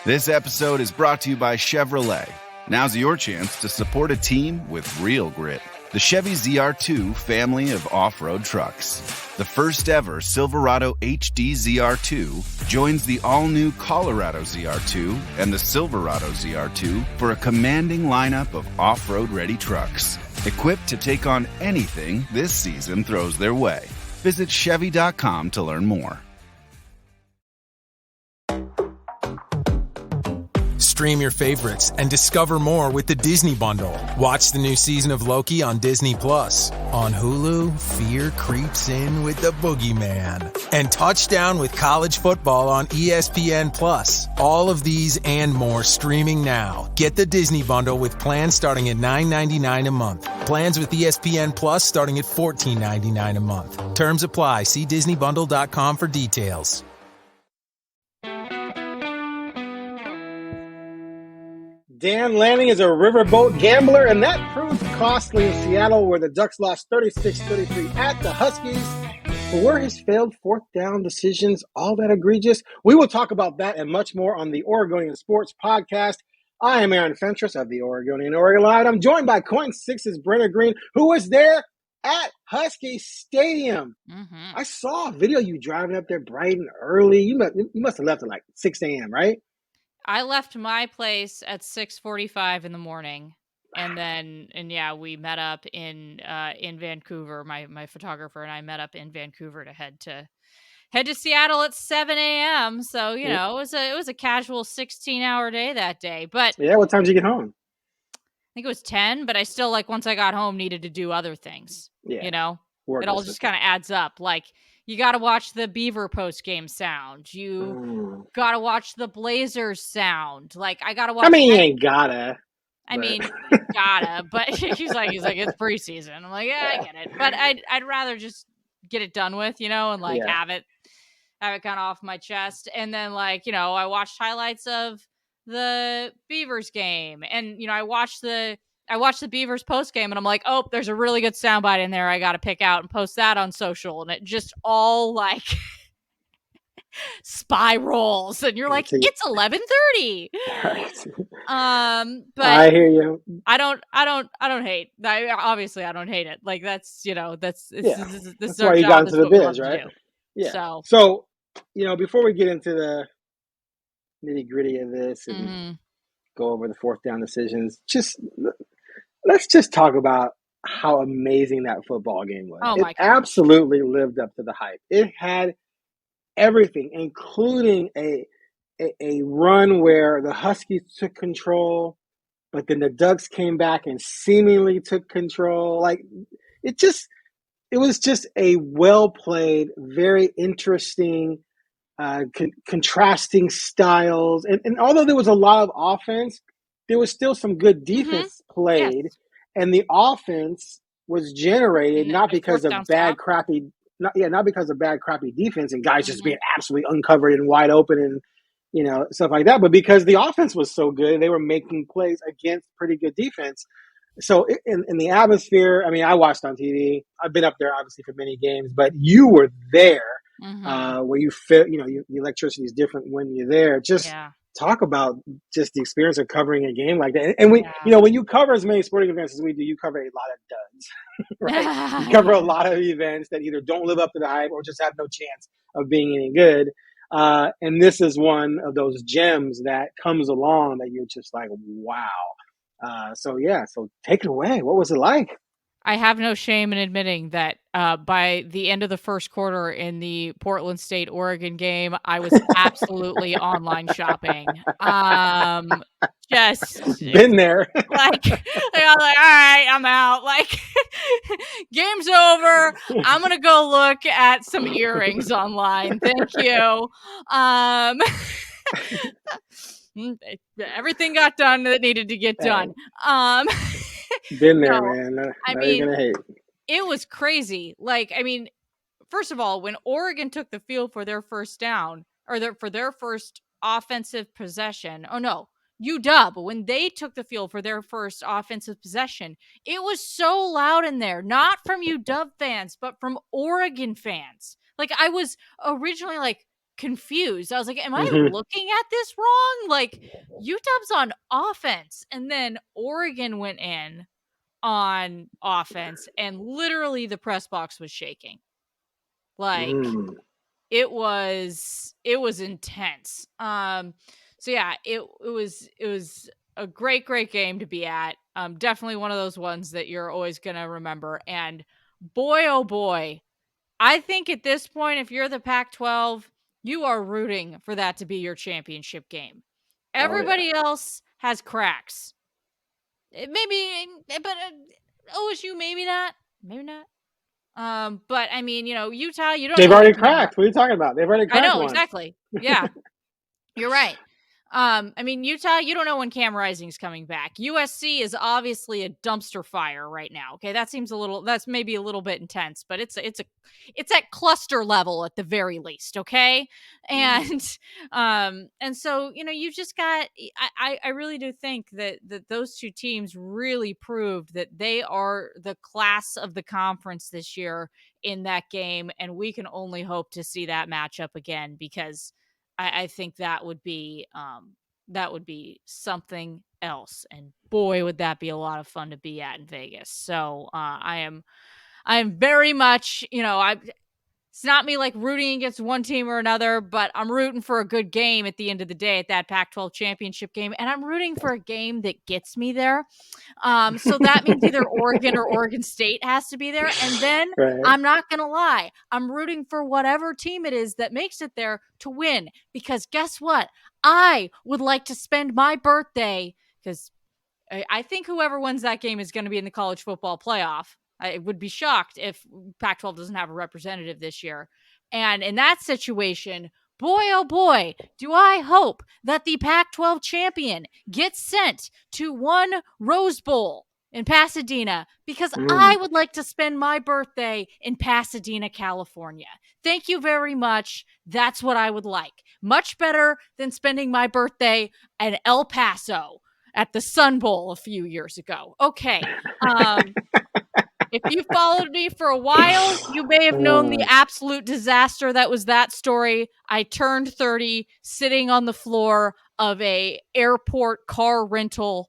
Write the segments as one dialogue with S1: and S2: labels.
S1: This episode is brought to you by Chevrolet. Now's your chance to support a team with real grit. The Chevy ZR2 family of off-road trucks. The first ever Silverado HD ZR2 joins the all-new Colorado ZR2 and the Silverado ZR2 for a commanding lineup of off-road ready trucks, equipped to take on anything this season throws their way. Visit Chevy.com to learn more.
S2: Stream your favorites and discover more with the Disney Bundle. Watch the new season of Loki on Disney Plus. On Hulu, fear creeps in with the boogeyman. And touchdown with college football on ESPN Plus. All of these and more streaming now. Get the Disney Bundle with plans starting at $9.99 a month. Plans with ESPN Plus starting at $14.99 a month. Terms apply. See DisneyBundle.com for details.
S3: Dan Lanning is a riverboat gambler, and that proved costly in Seattle, where the Ducks lost 36-33 at the Huskies. But were his failed fourth down decisions all that egregious? We will talk about that and much more on the Oregonian Sports podcast. I am Aaron Fentress of the Oregonian OregonLive. I'm joined by KOIN 6's Brenna Greene, who was there at Husky Stadium. Mm-hmm. I saw a video of you driving up there bright and early. You must have left at like 6 a.m., right?
S4: I left my place at 6:45 in the morning, and we met up in Vancouver. My photographer and I met up in Vancouver to head to Seattle at 7 a.m. So it was a casual 16-hour day that day. But
S3: yeah, what time did you get home?
S4: I think it was 10. But I still once I got home needed to do other things. Yeah, it all just kind of adds up. Like, you got to watch the Beaver post-game sound. You got to watch the Blazers sound. Like, I got to watch...
S3: I mean, you ain't gotta.
S4: I mean, you gotta. But he's like, it's preseason. I'm like, yeah, I get it. But I'd rather just get it done with, and have it kind of off my chest. And then, I watched highlights of the Beavers game. And, I watched the Beavers post game, and I'm like, oh, there's a really good soundbite in there I got to pick out and post that on social. And it just all spirals, and you're like, it's 11:30. But
S3: I hear you.
S4: I don't hate. Obviously, I don't hate it. Like, that's this is
S3: why you got into the biz, right? Yeah. So before we get into the nitty gritty of this and go over the fourth down decisions, let's just talk about how amazing that football game was.
S4: Oh, my gosh.
S3: Absolutely lived up to the hype. It had everything, including a run where the Huskies took control, but then the Ducks came back and seemingly took control. Like, it was just a well-played, very interesting, contrasting styles. And although there was a lot of offense, there was still some good defense played, yes. And the offense was generated not because of bad, crappy defense and guys just being absolutely uncovered and wide open and stuff like that, but because the offense was so good, they were making plays against pretty good defense. So in the atmosphere, I mean, I watched on TV. I've been up there obviously for many games, but you were there, where you feel the electricity is different when you're there. Talk about just the experience of covering a game like that. And when you cover as many sporting events as we do, you cover a lot of duds, right? You cover a lot of events that either don't live up to the hype or just have no chance of being any good. And this is one of those gems that comes along that you're just like, wow. So take it away. What was it like?
S4: I have no shame in admitting that by the end of the first quarter in the Portland State Oregon game, I was absolutely online shopping. Just
S3: been there.
S4: I was like, all right, I'm out. Like, game's over. I'm gonna go look at some earrings online. Thank you. Everything got done that needed to get done.
S3: Been there, man.
S4: I mean,
S3: you're gonna hate.
S4: It was crazy. Like, I mean, first of all, when Oregon took the field for their first down, or for their first offensive possession, UW, when they took the field for their first offensive possession, it was so loud in there, not from UW fans, but from Oregon fans. Like, I was originally like confused. I was like, am I looking at this wrong? Like, UW's on offense, and then Oregon went in on offense, and literally the press box was shaking. Like, it was intense. So yeah, it was a great game to be at. Definitely one of those ones that you're always gonna remember. And boy, oh boy, I think at this point, if you're the Pac-12, you are rooting for that to be your championship game. Everybody else has cracks. Maybe, but OSU, maybe not. But I mean, Utah, you don't
S3: They've
S4: know
S3: already cracked. What are you talking about? They've already cracked.
S4: I know, exactly. Yeah. You're right. I mean, Utah, you don't know when Cam Rising's coming back. USC is obviously a dumpster fire right now. Okay, that's maybe a little bit intense, but it's at cluster level at the very least. Okay, and so you just got. I really do think that those two teams really proved that they are the class of the conference this year in that game, and we can only hope to see that matchup again, because I think that would be something else, and boy, would that be a lot of fun to be at in Vegas. So I am very much, it's not me like rooting against one team or another, but I'm rooting for a good game at the end of the day at that Pac-12 championship game, and I'm rooting for a game that gets me there. So that means either Oregon or Oregon State has to be there, and then I'm not gonna lie, I'm rooting for whatever team it is that makes it there to win, because guess what? I would like to spend my birthday, because I think whoever wins that game is going to be in the college football playoff. I would be shocked if Pac-12 doesn't have a representative this year. And in that situation, boy, oh boy, do I hope that the Pac-12 champion gets sent to one Rose Bowl in Pasadena, because I would like to spend my birthday in Pasadena, California. Thank you very much. That's what I would like. Much better than spending my birthday in El Paso at the Sun Bowl a few years ago. Okay. If you followed me for a while, you may have known the absolute disaster that was that story. I turned 30 sitting on the floor of a airport car rental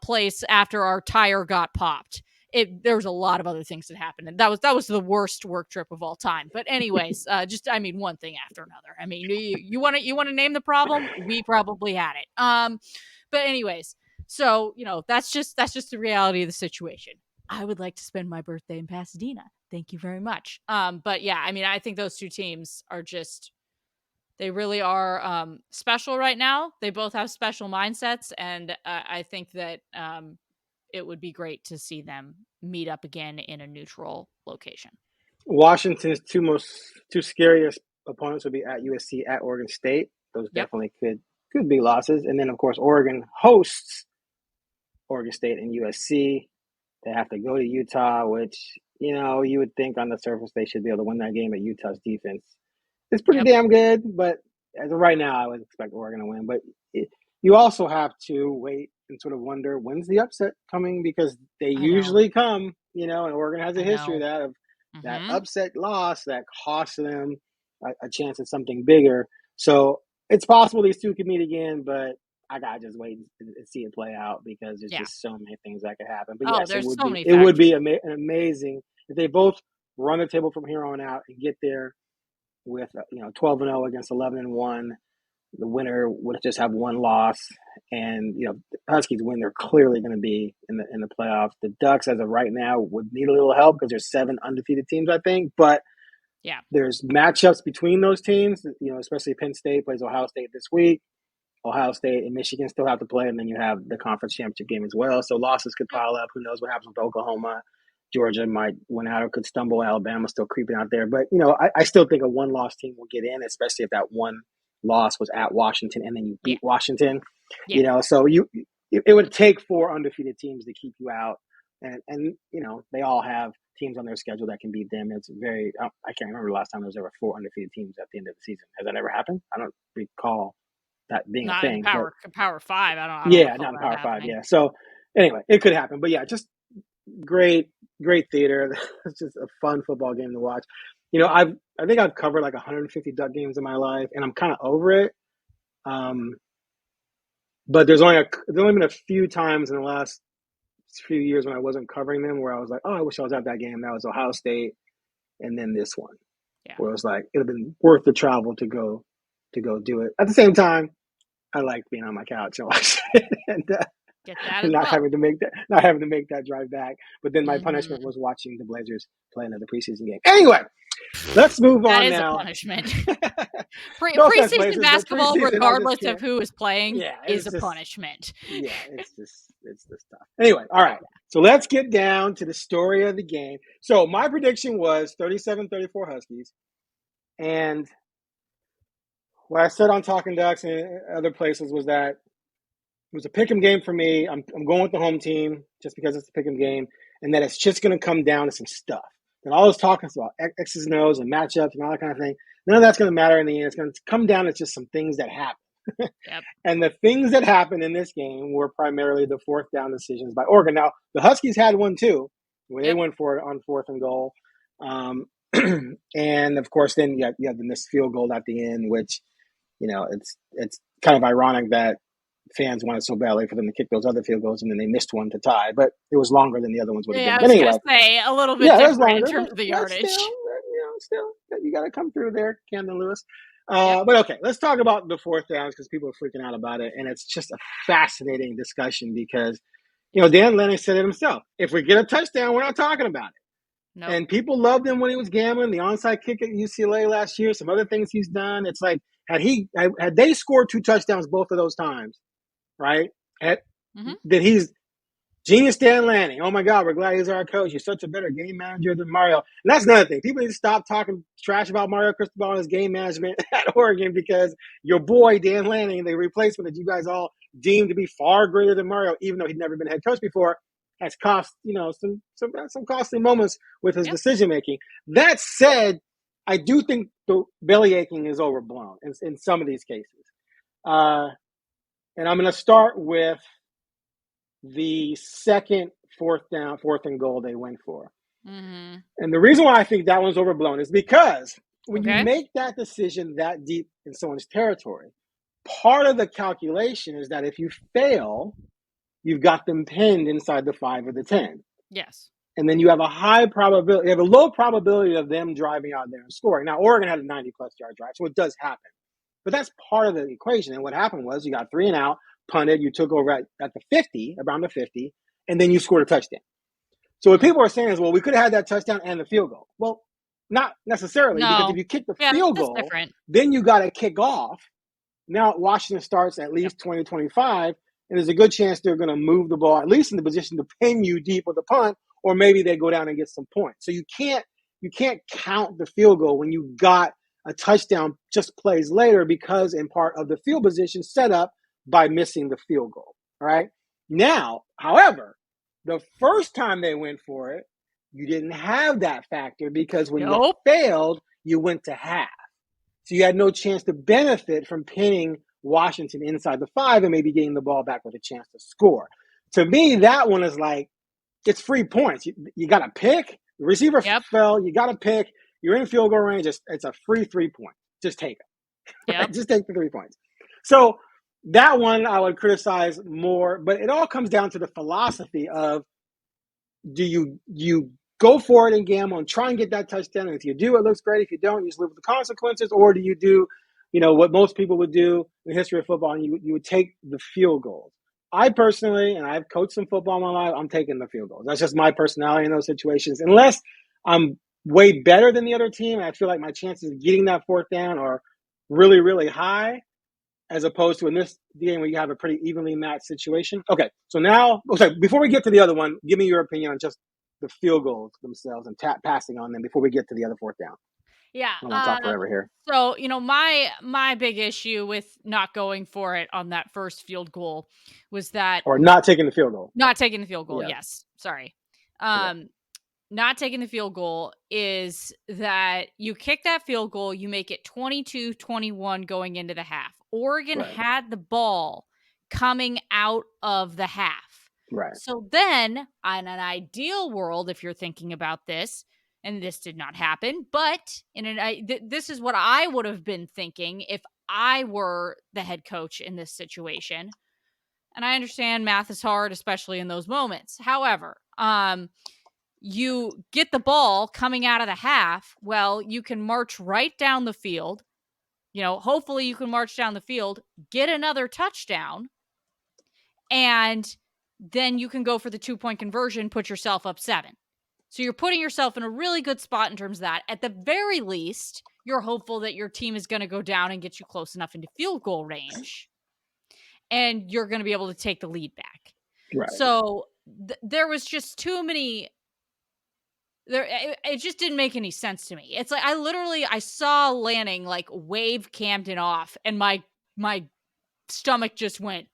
S4: place after our tire got popped. There was a lot of other things that happened, and that was the worst work trip of all time. But anyways, one thing after another. I mean, you want to name the problem? We probably had it. But anyways, so that's just the reality of the situation. I would like to spend my birthday in Pasadena. Thank you very much. But yeah, I mean, I think those two teams are they really are special right now. They both have special mindsets, and I think that it would be great to see them meet up again in a neutral location.
S3: Washington's two scariest opponents would be at USC, at Oregon State. Those definitely could be losses. And then, of course, Oregon hosts Oregon State and USC. They have to go to Utah, which, you would think on the surface they should be able to win that game, but Utah's defense is pretty damn good. But as of right now, I would expect Oregon to win. But you also have to wait and sort of wonder, when's the upset coming? Because they usually come, and Oregon has a history of that upset loss that costs them a chance at something bigger. So it's possible these two could meet again, but I gotta just wait and see it play out, because there's just so many things that could happen. But yes, it would be amazing if they both run the table from here on out and get there with 12-0 against 11-1. The winner would just have one loss, and the Huskies win. They're clearly going to be in the playoffs. The Ducks, as of right now, would need a little help because there's 7 undefeated teams, I think. But there's matchups between those teams. Especially Penn State plays Ohio State this week. Ohio State and Michigan still have to play, and then you have the conference championship game as well. So losses could pile up. Who knows what happens with Oklahoma? Georgia might win out or could stumble. Alabama's still creeping out there. But, I still think a one-loss team will get in, especially if that one loss was at Washington and then you beat Washington. So it would take 4 undefeated teams to keep you out. And they all have teams on their schedule that can beat them. It's I can't remember the last time there was ever 4 undefeated teams at the end of the season. Has that ever happened? I don't recall that being
S4: not
S3: a thing.
S4: Not in Power 5. I don't
S3: not in Power 5. Yeah. So anyway, it could happen. But yeah, just great theater. It's just a fun football game to watch. I think I've covered like 150 Duck games in my life, and I'm kind of over it. But there's only been a few times in the last few years when I wasn't covering them where I was like, oh, I wish I was at that game. That was Ohio State, and then this one, where it was like it'd have been worth the travel to go do it. At the same time, I like being on my couch and watching it, and
S4: Get that
S3: not
S4: well.
S3: having to make that drive back. But then my punishment was watching the Blazers play another preseason game. Anyway, let's move on now.
S4: That is a punishment. Preseason basketball, preseason, regardless of who is playing, is a punishment.
S3: Yeah, it's just tough. Anyway, all right. So let's get down to the story of the game. So my prediction was 37-34 Huskies. And what I said on Talking Ducks and other places was that it was a pick'em game for me. I'm going with the home team just because it's a pick'em game, and that it's just going to come down to some stuff. And all this talking about X's and O's and matchups and all that kind of thing, none of that's going to matter in the end. It's going to come down to just some things that happen.
S4: Yep.
S3: And the things that happened in this game were primarily the fourth down decisions by Oregon. Now, the Huskies had one too, where they went for it on 4th and goal. And, of course, then you have the missed field goal at the end, which, it's kind of ironic that fans wanted so badly for them to kick those other field goals, and then they missed one to tie. But it was longer than the other ones would have been.
S4: I was going to say, a little bit different in terms of the yardage.
S3: Still, you got to come through there, Camden Lewis. But okay, let's talk about the fourth downs because people are freaking out about it. And it's just a fascinating discussion because, Dan Lanning said it himself. If we get a touchdown, we're not talking about it. Nope. And people loved him when he was gambling, the onside kick at UCLA last year, some other things he's done. It's like, had they scored 2 touchdowns both of those times, right? Then he's genius Dan Lanning. Oh my God, we're glad he's our coach. He's such a better game manager than Mario. And that's another thing. People need to stop talking trash about Mario Cristobal and his game management at Oregon because your boy Dan Lanning, the replacement that you guys all deemed to be far greater than Mario, even though he'd never been head coach before, has cost some costly moments with his decision making. That said, I do think the belly aching is overblown in some of these cases. And I'm going to start with the second fourth and goal they went for. Mm-hmm. And the reason why I think that one's overblown is because when you make that decision that deep in someone's territory, part of the calculation is that if you fail, you've got them pinned inside the 5 or the 10.
S4: Yes.
S3: And then you have a low probability of them driving out there and scoring. Now, Oregon had a 90-plus yard drive, so it does happen. But that's part of the equation. And what happened was you got 3 and out, punted, you took over at the 50, around the 50, and then you scored a touchdown. So what people are saying is, well, we could have had that touchdown and the field goal. Well, not necessarily, because if you kick the field goal, then you got to kick off. Now Washington starts at least 20-25, and there's a good chance they're going to move the ball, at least in the position to pin you deep with a punt, or maybe they go down and get some points. So you can't count the field goal when you got a touchdown just plays later because in part of the field position set up by missing the field goal. All right. Now, however, the first time they went for it, you didn't have that factor because when you failed, you went to half. So you had no chance to benefit from pinning Washington inside the 5 and maybe getting the ball back with a chance to score. To me, that one is like, it's free points. You got to pick. The receiver fell. You got to pick. You're in field goal range. It's a free 3 point. Just take it. Yep. Just take the 3 points. So that one I would criticize more, but it all comes down to the philosophy of do you go for it and gamble and try and get that touchdown? And if you do, it looks great. If you don't, you just live with the consequences. Or do you do, what most people would do in the history of football, and you would take the field goals. I personally, and I've coached some football in my life, I'm taking the field goals. That's just my personality in those situations. Unless I'm way better than the other team, and I feel like my chances of getting that fourth down are really, really high, as opposed to in this game where you have a pretty evenly matched situation. Okay, so now, before we get to the other one, give me your opinion on just the field goals themselves and passing on them before we get to the other fourth down.
S4: Yeah.
S3: I want to talk forever here.
S4: So, my big issue with not going for it on that first field goal was that...
S3: Or not taking the field goal.
S4: Not taking the field goal, yes. Sorry. Not taking the field goal is that you kick that field goal, you make it 22-21 going into the half. Oregon had the ball coming out of the half.
S3: Right.
S4: So then, in an ideal world, if you're thinking about this, and this did not happen. But this is what I would have been thinking if I were the head coach in this situation. And I understand math is hard, especially in those moments. However, you get the ball coming out of the half. Well, you can march right down the field. Hopefully you can march down the field, get another touchdown, and then you can go for the 2-point conversion, put yourself up 7. So you're putting yourself in a really good spot in terms of that. At the very least, you're hopeful that your team is going to go down and get you close enough into field goal range, and you're going to be able to take the lead back.
S3: Right.
S4: So there was just too many. It just didn't make any sense to me. It's like I saw Lanning like wave Camden off, and my stomach just went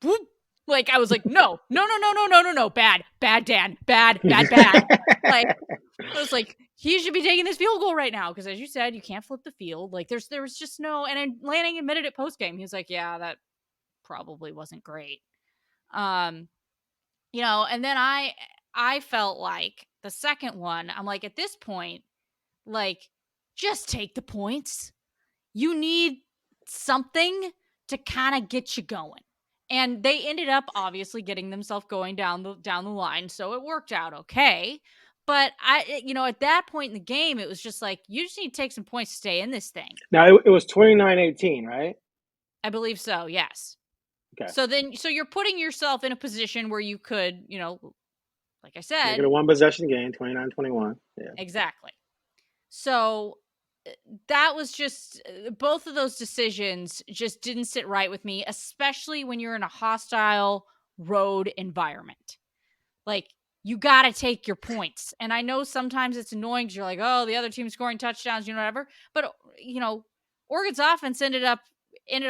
S4: whoop. Like I was like, no, bad, Dan, bad. Like I was like, he should be taking this field goal right now because, as you said, you can't flip the field. Like there was just no. And then Lanning admitted it post game. He was like, yeah, that probably wasn't great. And then I felt like the second one, I'm like, at this point, like, just take the points. You need something to kind of get you going. And they ended up obviously getting themselves going down the line, so it worked out okay. But at that point in the game, it was just like, you just need to take some points to stay in this thing.
S3: Now, it was 29-18, right?
S4: I believe so, yes.
S3: Okay.
S4: So you're putting yourself in a position where you could, like I said,
S3: make it a one-possession game, 29-21. Yeah.
S4: Exactly. So that was just, both of those decisions just didn't sit right with me, especially when you're in a hostile road environment. Like, you got to take your points. And I know sometimes it's annoying because you're like, oh, the other team's scoring touchdowns, whatever. But, Oregon's offense ended up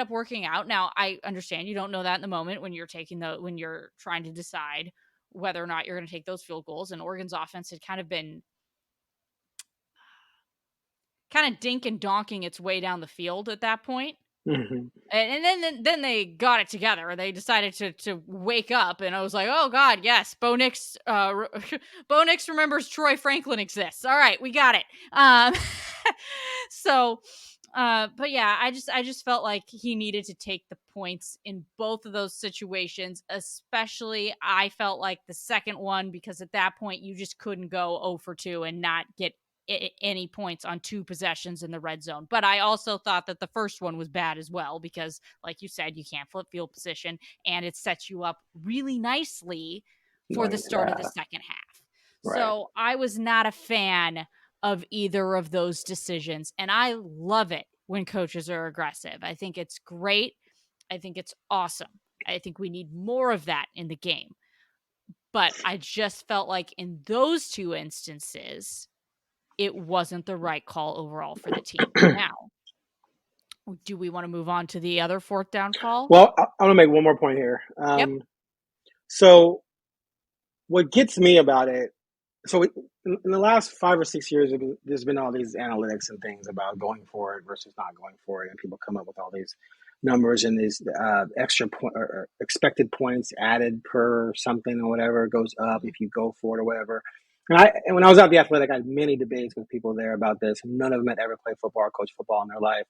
S4: working out. Now, I understand you don't know that in the moment when you're trying to decide whether or not you're going to take those field goals. And Oregon's offense had kind of been dink and donking its way down the field at that point.
S3: Mm-hmm.
S4: And then they got it together. They decided to wake up, and I was like, oh God, yes, Bo Nix remembers Troy Franklin exists. All right, we got it. But yeah, I just felt like he needed to take the points in both of those situations. Especially, I felt like the second one, because at that point you just couldn't go 0 for 2 and not get any points on 2 possessions in the red zone. But I also thought that the first one was bad as well, because like you said, you can't flip field position, and it sets you up really nicely for the start of the second half. Right. So I was not a fan of either of those decisions. And I love it when coaches are aggressive. I think it's great. I think it's awesome. I think we need more of that in the game. But I just felt like in those 2 instances, it wasn't the right call overall for the team. Now, do we want to move on to the other 4th down call?
S3: Well, I want to make one more point here.
S4: Yep.
S3: So what gets me about it, so in the last 5 or 6 years, there's been all these analytics and things about going for it versus not going for it, and people come up with all these numbers and these extra or expected points added per something or whatever goes up if you go for it or whatever. And when I was at the Athletic, I had many debates with people there about this. None of them had ever played football or coached football in their life.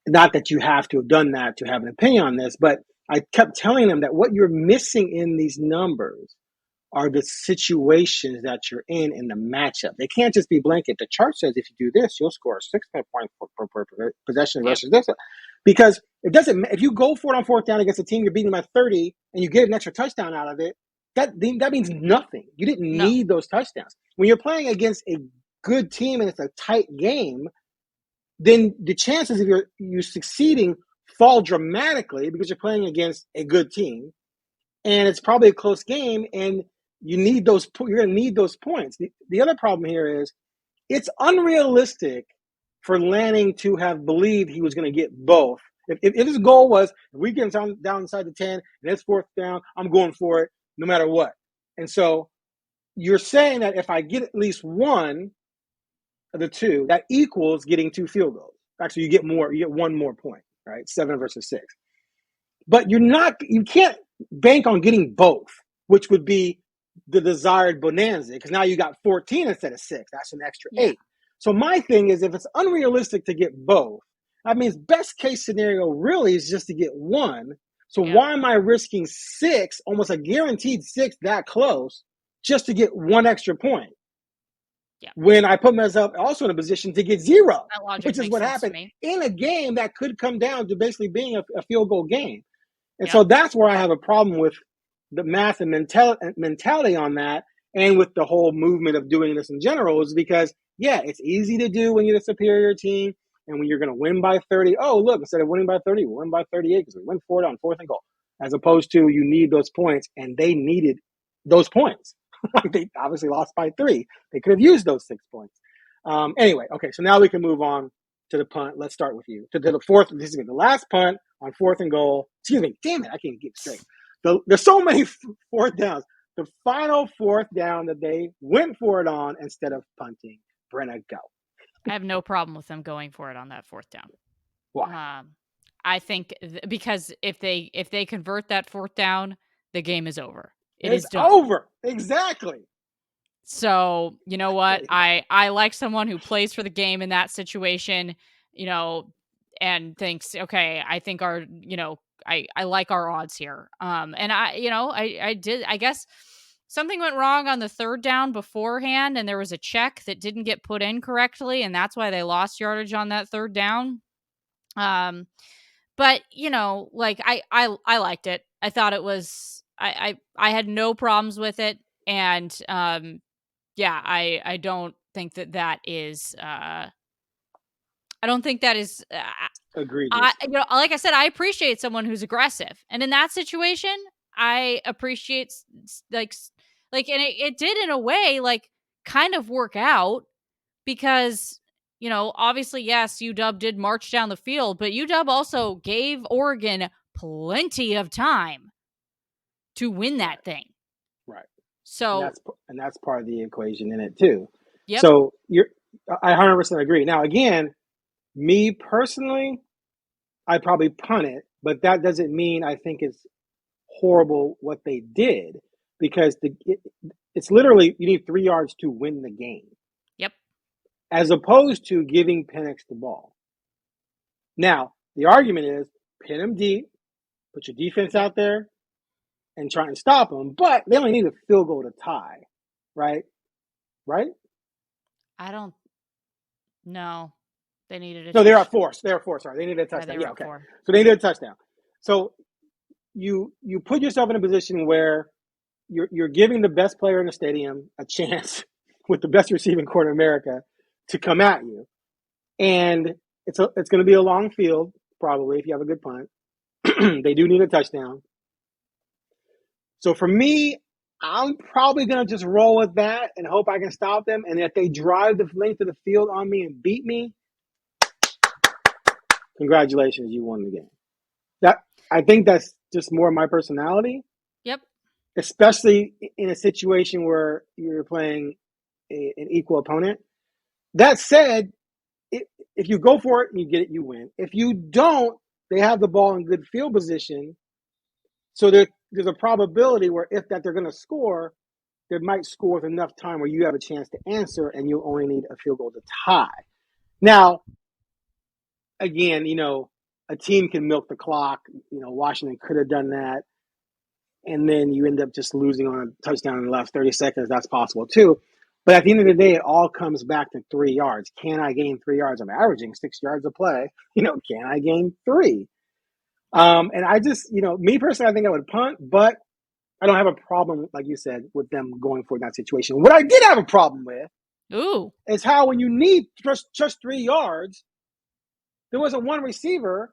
S3: Not that you have to have done that to have an opinion on this, but I kept telling them that what you're missing in these numbers are the situations that you're in the matchup. They can't just be blanket. The chart says if you do this, you'll score 6 points per possession versus this. Because it doesn't. If you go for it on 4th down against a team you're beating by 30 and you get an extra touchdown out of it, that means nothing. You didn't need those touchdowns. When you're playing against a good team and it's a tight game, then the chances of you succeeding fall dramatically because you're playing against a good team, and it's probably a close game, and you need those. You're going to need those points. The other problem here is it's unrealistic for Lanning to have believed he was going to get both. If his goal was, if we get down inside the 10 and it's 4th down, I'm going for it no matter what. And so you're saying that if I get at least one of the 2, that equals getting 2 field goals. Actually, you get 1 more point, right? 7 versus 6. But you can't bank on getting both, which would be the desired bonanza, because now you got 14 instead of 6. That's an extra 8. So my thing is, if it's unrealistic to get both, that means best case scenario really is just to get 1. So why am I risking 6, almost a guaranteed 6 that close, just to get 1 extra point? When I put myself also in a position to get 0, which is what happened in a game that could come down to basically being a field goal game. And so that's where I have a problem with the math and mentality on that, and with the whole movement of doing this in general, is because, it's easy to do when you're the superior team and when you're going to win by 30. Oh, look, instead of winning by 30, we'll win by 38 because we win 4 on 4th and goal. As opposed to you need those points, and they needed those points. They obviously lost by 3. They could have used those 6 points. Anyway, okay, so now we can move on to the punt. Let's start with you. To the the last punt on 4th and goal. Excuse me, damn it, I can't get straight. There's so many 4th downs. The final 4th down that they went for it on instead of punting. Brenna, go.
S4: I have no problem with them going for it on that 4th down.
S3: Why?
S4: I think because if they convert that 4th down, the game is over.
S3: It's over. Exactly.
S4: So, you know what? I like someone who plays for the game in that situation, and thinks, okay, I think I like our odds here. And I guess something went wrong on the 3rd down beforehand, and there was a check that didn't get put in correctly, and that's why they lost yardage on that 3rd down. But I liked it. I thought it was, I had no problems with it. And, I don't think that is, I don't think that is,
S3: egregious.
S4: Like I said, I appreciate someone who's aggressive. And in that situation, I appreciate and it did in a way, kind of work out because, obviously, yes, UW did march down the field, but UW also gave Oregon plenty of time to win that thing.
S3: Right.
S4: So,
S3: and that's part of the equation in it too.
S4: Yep.
S3: So I 100% agree. Now, again, me personally, I'd probably punt it, but that doesn't mean I think it's horrible what they did, because it's literally, you need 3 yards to win the game.
S4: Yep.
S3: As opposed to giving Penix the ball. Now, the argument is pin him deep, put your defense out there, and try and stop them, but they only need a field goal to tie, right? Right?
S4: I don't know. They needed a
S3: No, they're at 4. They're at 4, sorry. They needed a touchdown. Okay. 4. So they needed a touchdown. So you put yourself in a position where you're giving the best player in the stadium a chance with the best receiving corps in America to come at you. And it's going to be a long field, probably, if you have a good punt. They do need a touchdown. So for me, I'm probably going to just roll with that and hope I can stop them. And if they drive the length of the field on me and beat me, congratulations, you won the game. I think that's just more my personality.
S4: Yep.
S3: Especially in a situation where you're playing an equal opponent. That said, if you go for it and you get it, you win. If you don't, they have the ball in good field position. So there's a probability where if that they're going to score, they might score with enough time where you have a chance to answer, and you only need a field goal to tie. Now, again, a team can milk the clock. Washington could have done that. And then you end up just losing on a touchdown in the last 30 seconds. That's possible too. But at the end of the day, it all comes back to 3 yards. Can I gain 3 yards? I'm averaging 6 yards a play. Can I gain 3? And I just, me personally, I think I would punt, but I don't have a problem, like you said, with them going for that situation. What I did have a problem with is how when you need just 3 yards, there wasn't one receiver.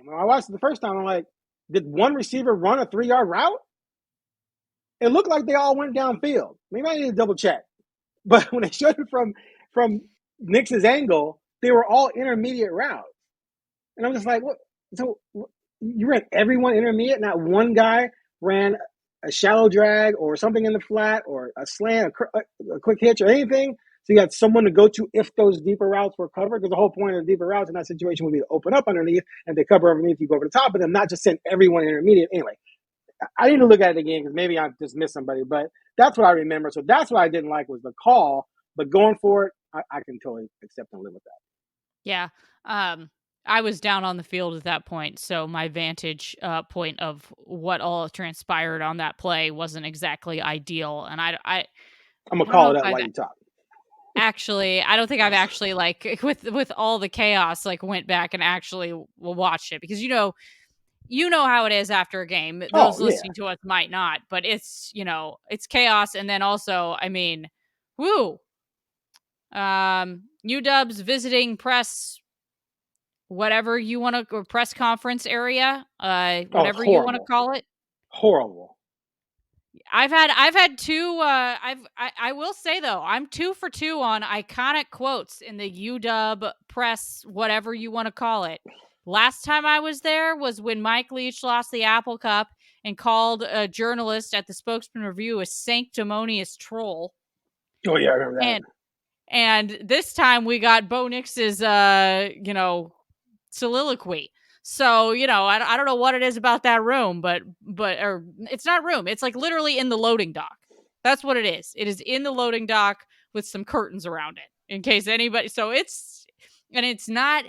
S3: When I watched it the first time, I'm like, did one receiver run a 3-yard route? It looked like they all went downfield. Maybe I need to double check. But when they showed it from Nix's angle, they were all intermediate routes. And I'm just like, what? So you ran everyone intermediate? Not one guy ran a shallow drag or something in the flat or a slant, a quick hitch or anything? So you got someone to go to if those deeper routes were covered, because the whole point of the deeper routes in that situation would be to open up underneath, and they cover underneath, you go over the top of them, not just send everyone intermediate. Anyway, I need to look at it again because maybe I just missed somebody, but that's what I remember. So that's what I didn't like was the call, but going for it, I can totally accept and live with that.
S4: Yeah. I was down on the field at that point, so my vantage point of what all transpired on that play wasn't exactly ideal. And
S3: I'm
S4: don't
S3: gonna
S4: know
S3: call it
S4: if
S3: up
S4: I've
S3: while you talk.
S4: I don't think I've actually like with all the chaos like went back and actually watched it because you know how it is after a game. Those
S3: Oh yeah,
S4: listening to us might not, but it's it's chaos, and then also I mean, woo, UW's visiting press, whatever you want to, or press conference area, whatever you want to call it.
S3: Horrible.
S4: I've had two. I will say though, I'm 2 for 2 on iconic quotes in the UW press, whatever you want to call it. Last time I was there was when Mike Leach lost the Apple Cup and called a journalist at the Spokesman Review a sanctimonious troll.
S3: Oh yeah, I remember that.
S4: And this time we got Bo Nix's soliloquy. So, I don't know what it is about that room, but or it's not room. It's like literally in the loading dock. That's what it is. It is in the loading dock with some curtains around it in case anybody. So it's not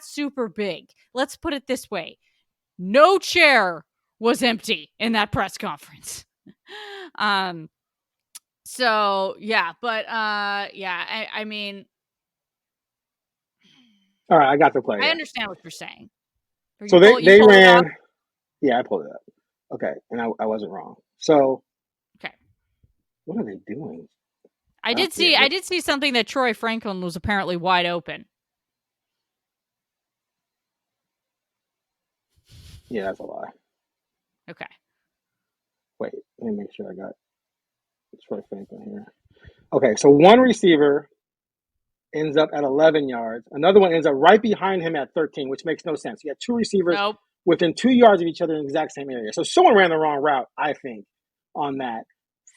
S4: super big. Let's put it this way. No chair was empty in that press conference. So yeah, but yeah, I mean,
S3: all right, I got the play.
S4: I understand what you're saying.
S3: So they ran. Yeah, I pulled it up. Okay, and I wasn't wrong. So,
S4: okay,
S3: what are they doing?
S4: I did see something that Troy Franklin was apparently wide open.
S3: Yeah, that's a lie.
S4: Okay.
S3: Wait, let me make sure I got Troy Franklin here. Okay, so one receiver ends up at 11 yards. Another one ends up right behind him at 13, which makes no sense. You had two receivers within 2 yards of each other in the exact same area. So someone ran the wrong route, I think, on that.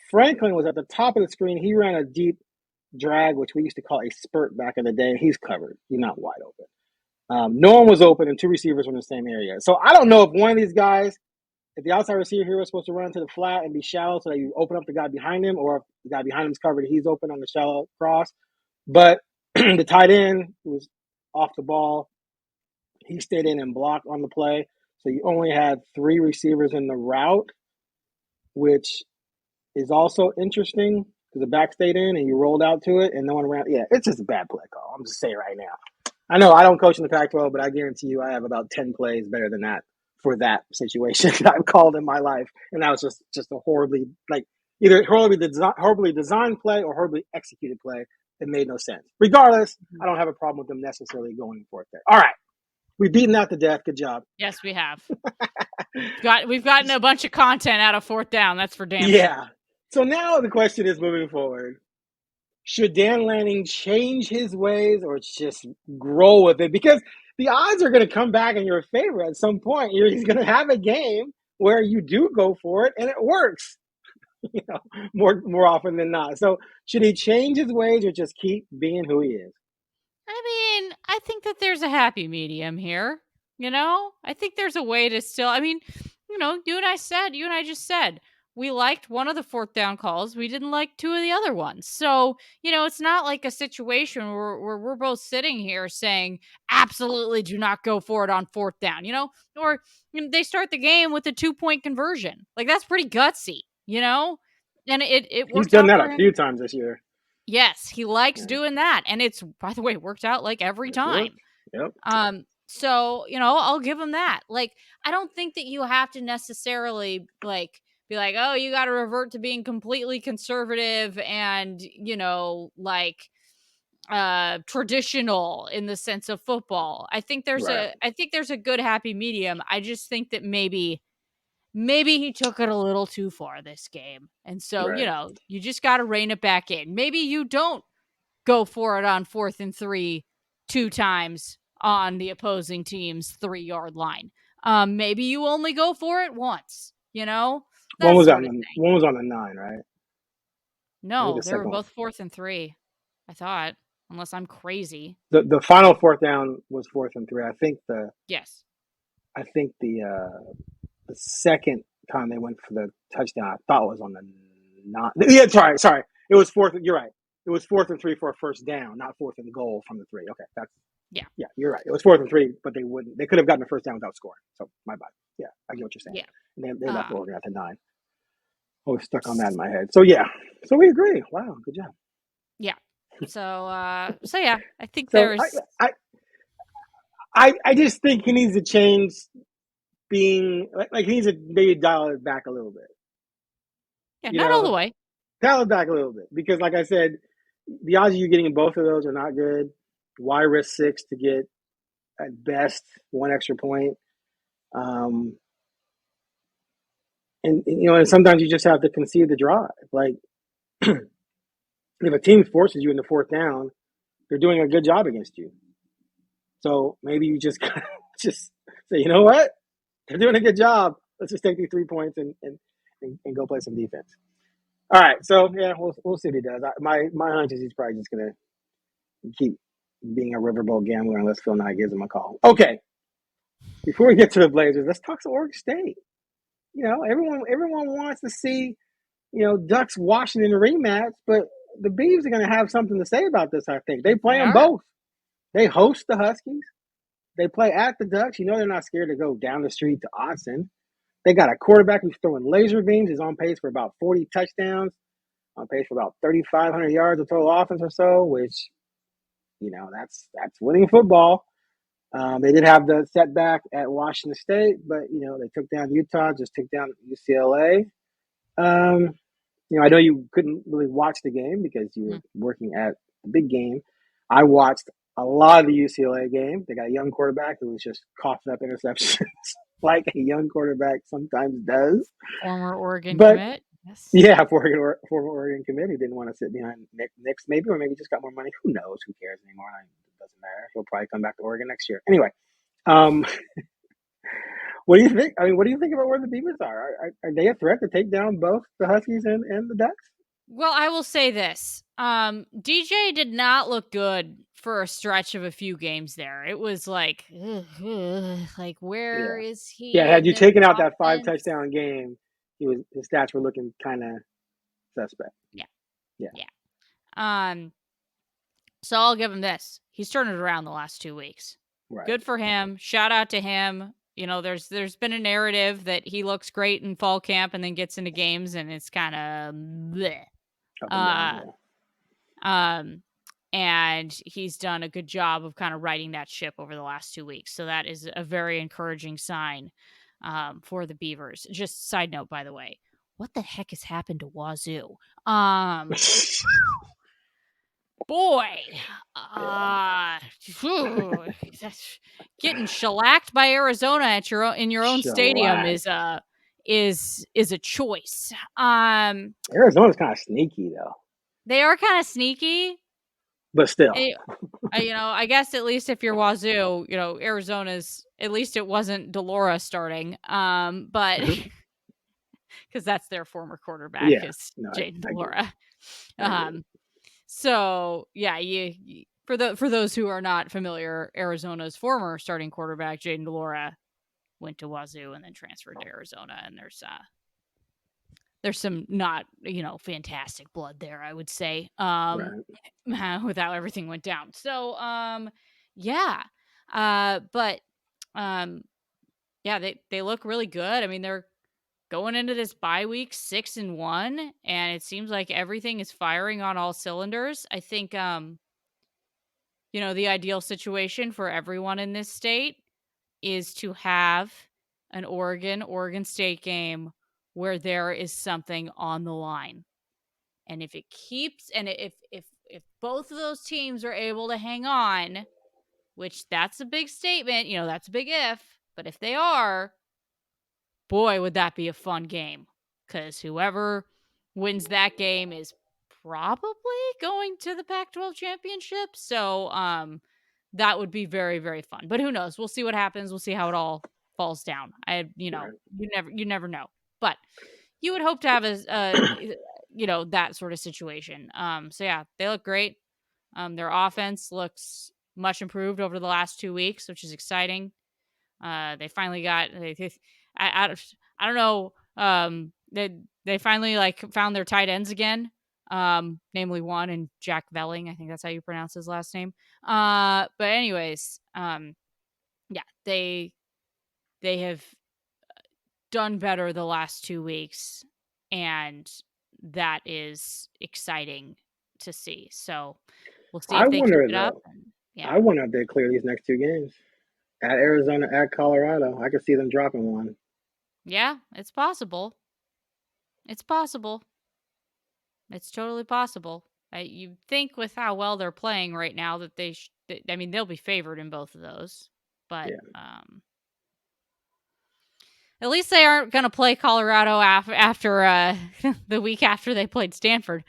S3: Franklin was at the top of the screen. He ran a deep drag, which we used to call a spurt back in the day. He's covered. He's not wide open. No one was open, and two receivers were in the same area. So I don't know if one of these guys, if the outside receiver here was supposed to run to the flat and be shallow so that you open up the guy behind him, or if the guy behind him is covered, he's open on the shallow cross. But the tight end was off the ball. He stayed in and blocked on the play. So you only had three receivers in the route, which is also interesting because the back stayed in and you rolled out to it and no one ran. Yeah, it's just a bad play call. I'm just saying right now. I know I don't coach in the Pac-12, but I guarantee you I have about 10 plays better than that for that situation that I've called in my life. And that was just a horribly, like, either horribly designed play or horribly executed play. It made no sense. Regardless, I don't have a problem with them necessarily going for it there. All right. We've beaten that to death. Good job.
S4: Yes, we have. We've gotten a bunch of content out of fourth down. That's for damn
S3: yeah.
S4: sure.
S3: So now the question is moving forward. Should Dan Lanning change his ways or just grow with it? Because the odds are going to come back in your favor at some point. He's going to have a game where you do go for it and it works. More often than not. So should he change his ways or just keep being who he is?
S4: I mean, I think that there's a happy medium here. I think there's a way to still. I mean, you and I just said we liked one of the fourth down calls. We didn't like two of the other ones. So, it's not like a situation where we're both sitting here saying absolutely do not go for it on fourth down. Or they start the game with a 2-point conversion. Like that's pretty gutsy. And it worked.
S3: He's done that a few times this year.
S4: Yes, he likes doing that, and it's, by the way, worked out like every time.
S3: Yep.
S4: So I'll give him that. Like, I don't think that you have to necessarily like be like, oh, you got to revert to being completely conservative and traditional in the sense of football. I think there's a good happy medium. I just think that maybe he took it a little too far this game. And so, you just got to rein it back in. Maybe you don't go for it on 4th and 3 2 times on the opposing team's 3-yard line. Maybe you only go for it once,
S3: One was on the 9, right?
S4: No, they were both 4th and 3, I thought, unless I'm crazy.
S3: The final fourth down was 4th and 3. I think
S4: Yes.
S3: I think the second time they went for the touchdown, I thought was on the 9. Yeah, sorry. It was 4th. You're right. It was 4th and 3 for a first down, not 4th and goal from the 3. Okay,
S4: Yeah.
S3: Yeah, you're right. It was 4th and 3, but they could have gotten the first down without scoring. So my bad. Yeah, I get what you're saying.
S4: Yeah.
S3: And they left Oregon at the 9. I was stuck on that in my head. So yeah. So we agree. Wow, good job.
S4: Yeah. So yeah, I think
S3: So
S4: there's
S3: I just think he needs to change being like he needs to maybe dial it back a little bit.
S4: Not all the way.
S3: Dial it back a little bit because, like I said, the odds of you getting both of those are not good. Why risk 6 to get at best 1 extra point? And and sometimes you just have to concede the drive. Like if a team forces you in the 4th down, they're doing a good job against you. So maybe you just just say, you know what? They're doing a good job. Let's just take these 3 points and go play some defense. All right. So yeah, we'll see what he does. My hunch is he's probably just gonna keep being a riverboat gambler unless Phil Knight gives him a call. Okay. Before we get to the Blazers, let's talk to Oregon State. Everyone wants to see, Ducks Washington rematch, but the Beavs are going to have something to say about this, I think. They play them both. They host the Huskies. They play at the Ducks. They're not scared to go down the street to Austin. They got a quarterback who's throwing laser beams. He's on pace for about 40 touchdowns, on pace for about 3,500 yards of total offense or so, which, that's winning football. They did have the setback at Washington State, but, they took down Utah, just took down UCLA. I know you couldn't really watch the game because you were working at the big game. I watched a lot of the UCLA game. They got a young quarterback who was just coughing up interceptions like a young quarterback sometimes does.
S4: Former Oregon commit. Yes.
S3: Yeah, former Oregon commit who didn't want to sit behind Nick's maybe, or maybe just got more money. Who knows? Who cares anymore? It doesn't matter. He'll probably come back to Oregon next year. Anyway, what do you think? What do you think about where the Beavers are? Are they a threat to take down both the Huskies and the Ducks?
S4: Well, I will say this. DJ did not look good for a stretch of a few games there. It was like, where is he?
S3: Yeah, had you taken out that 5 touchdown game, his stats were looking kind of suspect.
S4: Yeah. So I'll give him this. He's turned it around the last 2 weeks.
S3: Right.
S4: Good for him. Shout out to him. There's been a narrative that he looks great in fall camp and then gets into games and it's kind of bleh. And he's done a good job of kind of riding that ship over the last 2 weeks. So that is a very encouraging sign for the Beavers. Just side note, by the way, what the heck has happened to Wazoo? Boy, getting shellacked by Arizona in your own stadium is a choice.
S3: Arizona's kind of sneaky though.
S4: They are kind of sneaky,
S3: but still,
S4: I guess at least if you're Wazoo, Arizona's at least it wasn't Delora starting, but because that's their former quarterback is Jaden Delora. So yeah, for those who are not familiar, Arizona's former starting quarterback Jaden Delora went to Wazoo and then transferred to Arizona, and there's some not fantastic blood there, I would say, with how everything went down. So they look really good. They're going into this bye week 6-1, and it seems like everything is firing on all cylinders. I think, the ideal situation for everyone in this state is to have an Oregon State game where there is something on the line. And if it keeps, and if both of those teams are able to hang on, which that's a big statement, that's a big if, but if they are, boy, would that be a fun game, because whoever wins that game is probably going to the Pac-12 championship. So that would be very, very fun. But who knows? We'll see what happens. We'll see how it all falls down. You never know. But you would hope to have that sort of situation. So yeah, they look great. Their offense looks much improved over the last 2 weeks, which is exciting. They finally got. I don't know They finally found their tight ends again. Namely one and Jack Velling. I think that's how you pronounce his last name. But anyways, yeah, they have done better the last 2 weeks, and that is exciting to see. So we'll see
S3: I
S4: if they keep
S3: wonder
S4: it up.
S3: though.
S4: Yeah.
S3: I wonder if they clear these next 2 games at Arizona, at Colorado. I could see them dropping one.
S4: Yeah, it's possible. It's possible. It's totally possible. You think with how well they're playing right now that I mean, they'll be favored in both of those. But at least they aren't going to play Colorado after the week after they played Stanford.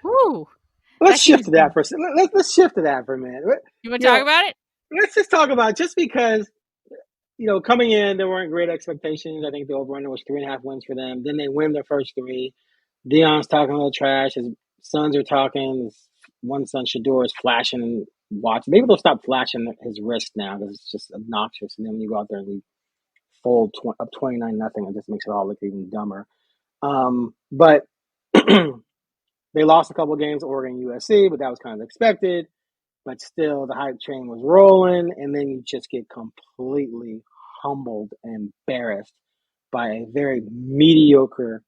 S4: Whew.
S3: Let's shift to that for a second. Let's shift to that for a minute.
S4: You want to talk about it?
S3: Let's just talk about just because, coming in, there weren't great expectations. I think the over-under was 3.5 wins for them. Then they win their first 3. Deion's talking a little trash. His sons are talking. His one son, Shador, is flashing and watching. Maybe they'll stop flashing his wrist now because it's just obnoxious. And then when you go out there and you fold up 29-0, it just makes it all look even dumber. But they lost a couple of games to Oregon and USC, but that was kind of expected. But still, the hype train was rolling, and then you just get completely humbled and embarrassed by a very mediocre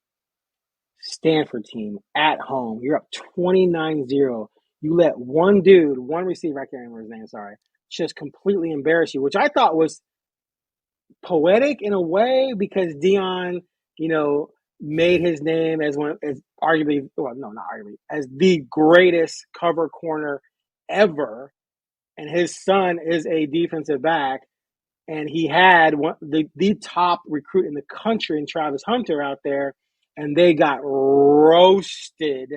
S3: Stanford team at home. You're up 29-0. You let one receiver, I can't remember his name, sorry, just completely embarrass you, which I thought was poetic in a way because Deion, made his name as arguably, well, no, not arguably, as the greatest cover corner ever. And his son is a defensive back. And he had the top recruit in the country in Travis Hunter out there. And they got roasted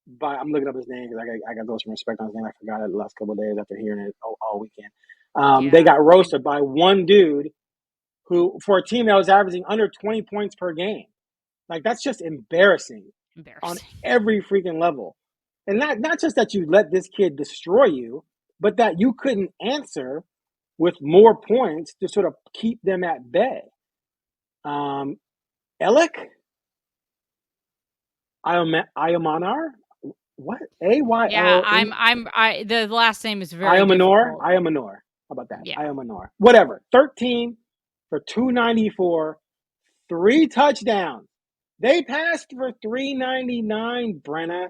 S3: by, I'm looking up his name because I got to throw some respect on his name. I forgot it the last couple of days after hearing it all weekend. They got roasted by one dude who, for a team that was averaging under 20 points per game. That's just embarrassing on every freaking level. And not just that you let this kid destroy you, but that you couldn't answer with more points to sort of keep them at bay. Alec Ayamanar? What? A-Y-L?
S4: Yeah, the last name is very
S3: Ayamanar?
S4: difficult.
S3: Ayamanar. How about that?
S4: Yeah.
S3: Ayamanar. Whatever. 13 for 294, 3 touchdowns. They passed for 399, Brenna.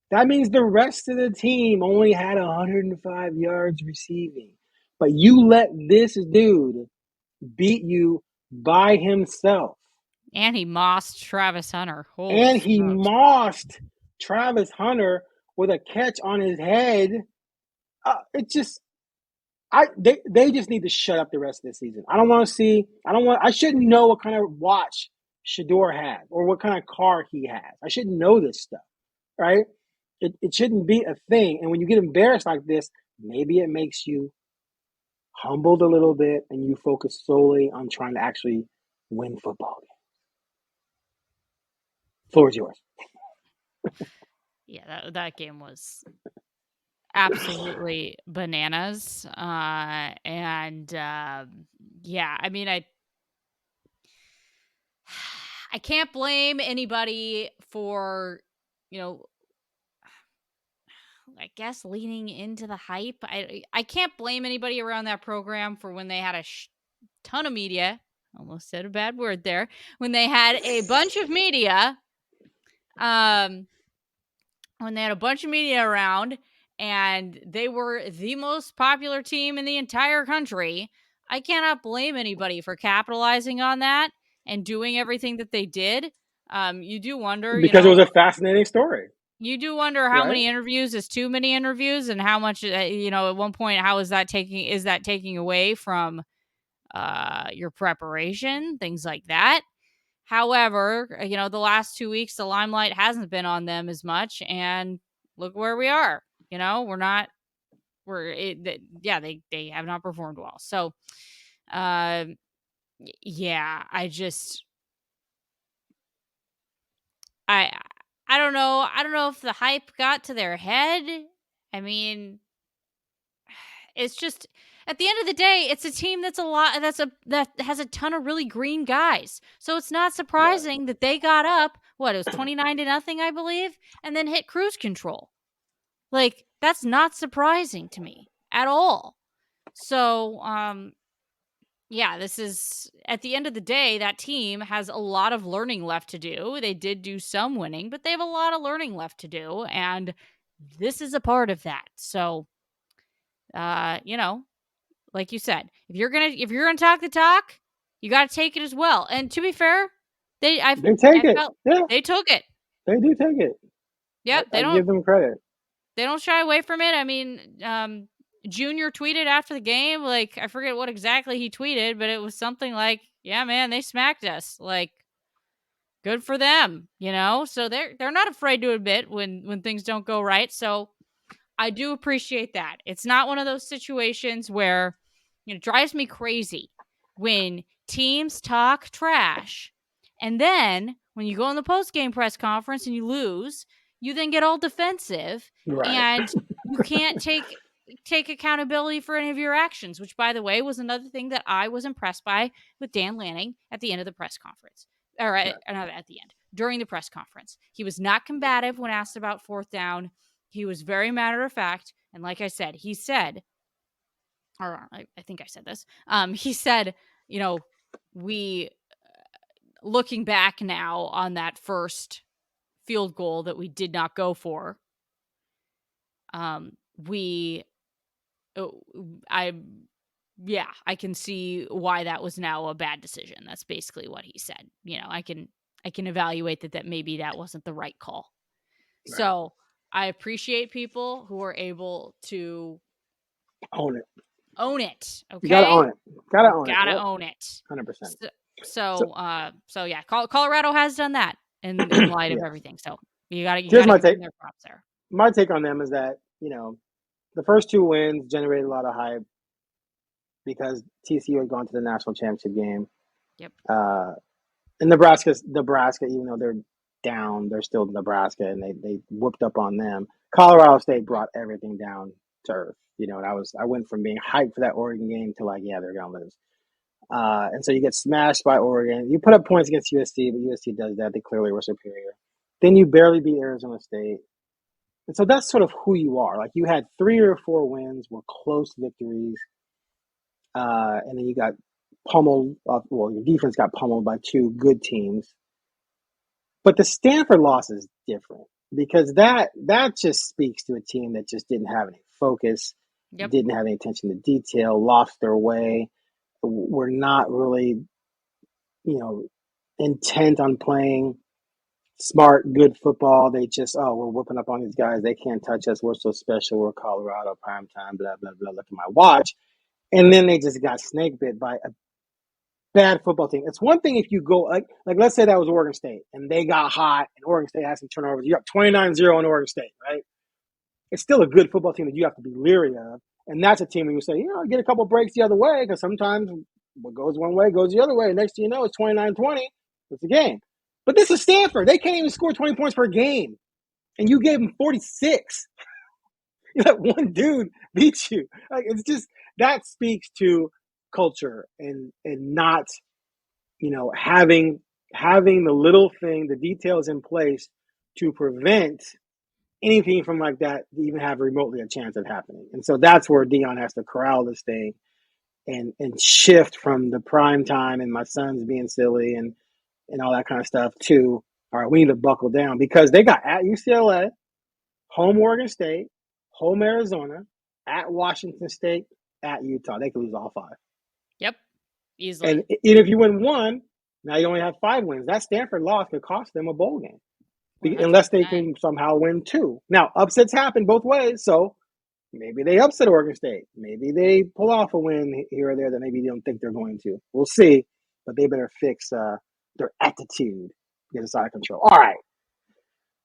S3: That means the rest of the team only had 105 yards receiving. But you let this dude beat you by himself.
S4: And he mossed Travis Hunter.
S3: He mossed Travis Hunter with a catch on his head. They just need to shut up the rest of the season. I shouldn't know what kind of watch Shador has or what kind of car he has. I shouldn't know this stuff, right? It shouldn't be a thing. And when you get embarrassed like this, maybe it makes you humbled a little bit and you focus solely on trying to actually win football games. Floor is yours.
S4: Yeah, that game was absolutely bananas. Yeah, I mean, I can't blame anybody for, I guess leaning into the hype. I can't blame anybody around that program for when they had a ton of media. Almost said a bad word there. When they had a bunch of media, around and they were the most popular team in the entire country, I cannot blame anybody for capitalizing on that and doing everything that they did. You do wonder,
S3: because it was a fascinating story.
S4: You do wonder how many interviews is too many interviews, and how much, at one point, how is that taking away from your preparation, things like that. However, the last 2 weeks, the limelight hasn't been on them as much, and look where we are. They have not performed well. So, yeah, I don't know. I don't know if the hype got to their head. I mean, It's just at the end of the day, it's a team that has a ton of really green guys. So it's not surprising that they got up. It was 29-0, I believe, and then hit cruise control. Like, that's not surprising to me at all. So, this is, at the end of the day, that team has a lot of learning left to do. They did do some winning, but they have a lot of learning left to do, and this is a part of that. So, like you said, if you're gonna talk the talk, you got to take it as well. And to be fair, they took it.
S3: They do take it.
S4: Yep,
S3: I give them credit.
S4: They don't shy away from it. I mean, Junior tweeted after the game, like, I forget what exactly he tweeted, but it was something like, "Yeah, man, they smacked us. Like, good for them." So they're not afraid to admit when things don't go right. So I do appreciate that. It's not one of those situations where it drives me crazy when teams talk trash, and then when you go in the post-game press conference and you lose, you then get all defensive, and you can't take accountability for any of your actions, which, by the way, was another thing that I was impressed by with Dan Lanning at the end of the press conference. Or not at the end, during the press conference. He was not combative when asked about fourth down. He was very matter of fact. And like I said, he said, or I think I said this, he said, we, looking back now on that first field goal that we did not go for, I can see why that was now a bad decision. That's basically what he said. I can evaluate that maybe that wasn't the right call. Right. So I appreciate people who are able to
S3: own it.
S4: Okay.
S3: You gotta own it.
S4: Gotta own it.
S3: 100%.
S4: So yeah, Colorado has done that in light of everything. So you gotta give
S3: them
S4: their props there.
S3: My take on them is that, the first two wins generated a lot of hype because TCU had gone to the national championship game.
S4: Yep.
S3: And Nebraska, even though they're down, they're still Nebraska, and they whooped up on them. Colorado State brought everything down to earth. And I went from being hyped for that Oregon game to like, yeah, they're gonna lose. And so you get smashed by Oregon. You put up points against USC, but USC does that. They clearly were superior. Then you barely beat Arizona State. And so that's sort of who you are. Like, you had 3 or 4 wins, were close victories. And then you got pummeled. Your defense got pummeled by 2 good teams. But the Stanford loss is different because that just speaks to a team that just didn't have any focus, didn't have any attention to detail, lost their way, were not really, intent on playing smart, good football. They just, we're whooping up on these guys. They can't touch us. We're so special. We're Colorado, primetime, blah, blah, blah. Look at my watch. And then they just got snake bit by a bad football team. It's one thing if you go, like let's say that was Oregon State, and they got hot, and Oregon State has some turnovers. You're up 29-0 in Oregon State, right? It's still a good football team that you have to be leery of. And that's a team where you say, get a couple breaks the other way, because sometimes what goes one way goes the other way. Next thing you know, it's 29-20. It's a game. But this is Stanford. They can't even score 20 points per game. And you gave them 46. You let one dude beat you. Like, it's just, that speaks to culture and not, having the little thing, the details in place to prevent anything from like that to even have remotely a chance of happening. And so that's where Deion has to corral this thing and shift from the prime time and my son's being silly and all that kind of stuff to, all right, we need to buckle down, because they got at UCLA, home Oregon State, home Arizona, at Washington State, at Utah. They could lose all 5.
S4: Yep, easily.
S3: And if you win 1, now you only have 5 wins. That Stanford loss could cost them a bowl game, unless they can somehow win 2. Now, upsets happen both ways, so maybe they upset Oregon State. Maybe they pull off a win here or there that maybe you don't think they're going to. We'll see, but they better fix their attitude, get us out of control. All right.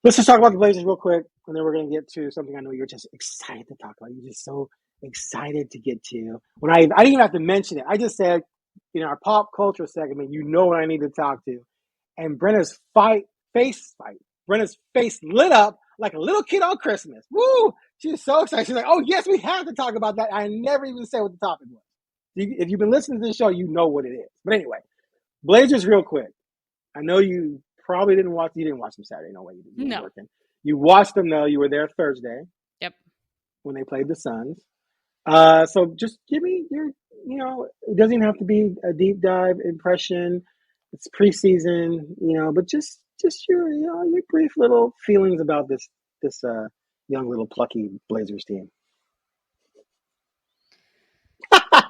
S3: Let's just talk about the Blazers real quick, and then we're going to get to something I know you're just excited to talk about. You're just so excited to get to. When I didn't even have to mention it. I just said, our pop culture segment, what I need to talk to. And Brenna's face lit up like a little kid on Christmas. Woo! She was so excited. She's like, "Oh yes, we have to talk about that." I never even said what the topic was. If you've been listening to the show, you know what it is. But anyway, Blazers, real quick. I know you probably didn't watch. You didn't watch them Saturday. No way you didn't. You were working. You watched them though. You were there Thursday.
S4: Yep.
S3: When they played the Suns. So just give me your. It doesn't even have to be a deep dive impression. It's preseason, but just your your brief little feelings about this young little plucky Blazers team.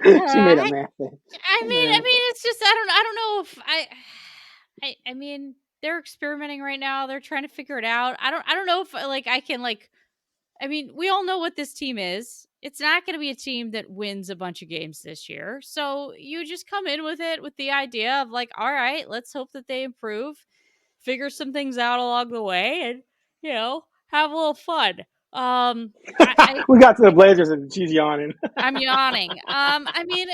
S3: She made a man thing.
S4: I mean, it's just I don't know if I mean, they're experimenting right now. They're trying to figure it out. I don't know if I can I mean, we all know what this team is. It's not going to be a team that wins a bunch of games this year. So you just come in with it with the idea of all right, let's hope that they improve, figure some things out along the way, and have a little fun.
S3: We got to the Blazers and she's yawning.
S4: I'm yawning. I mean,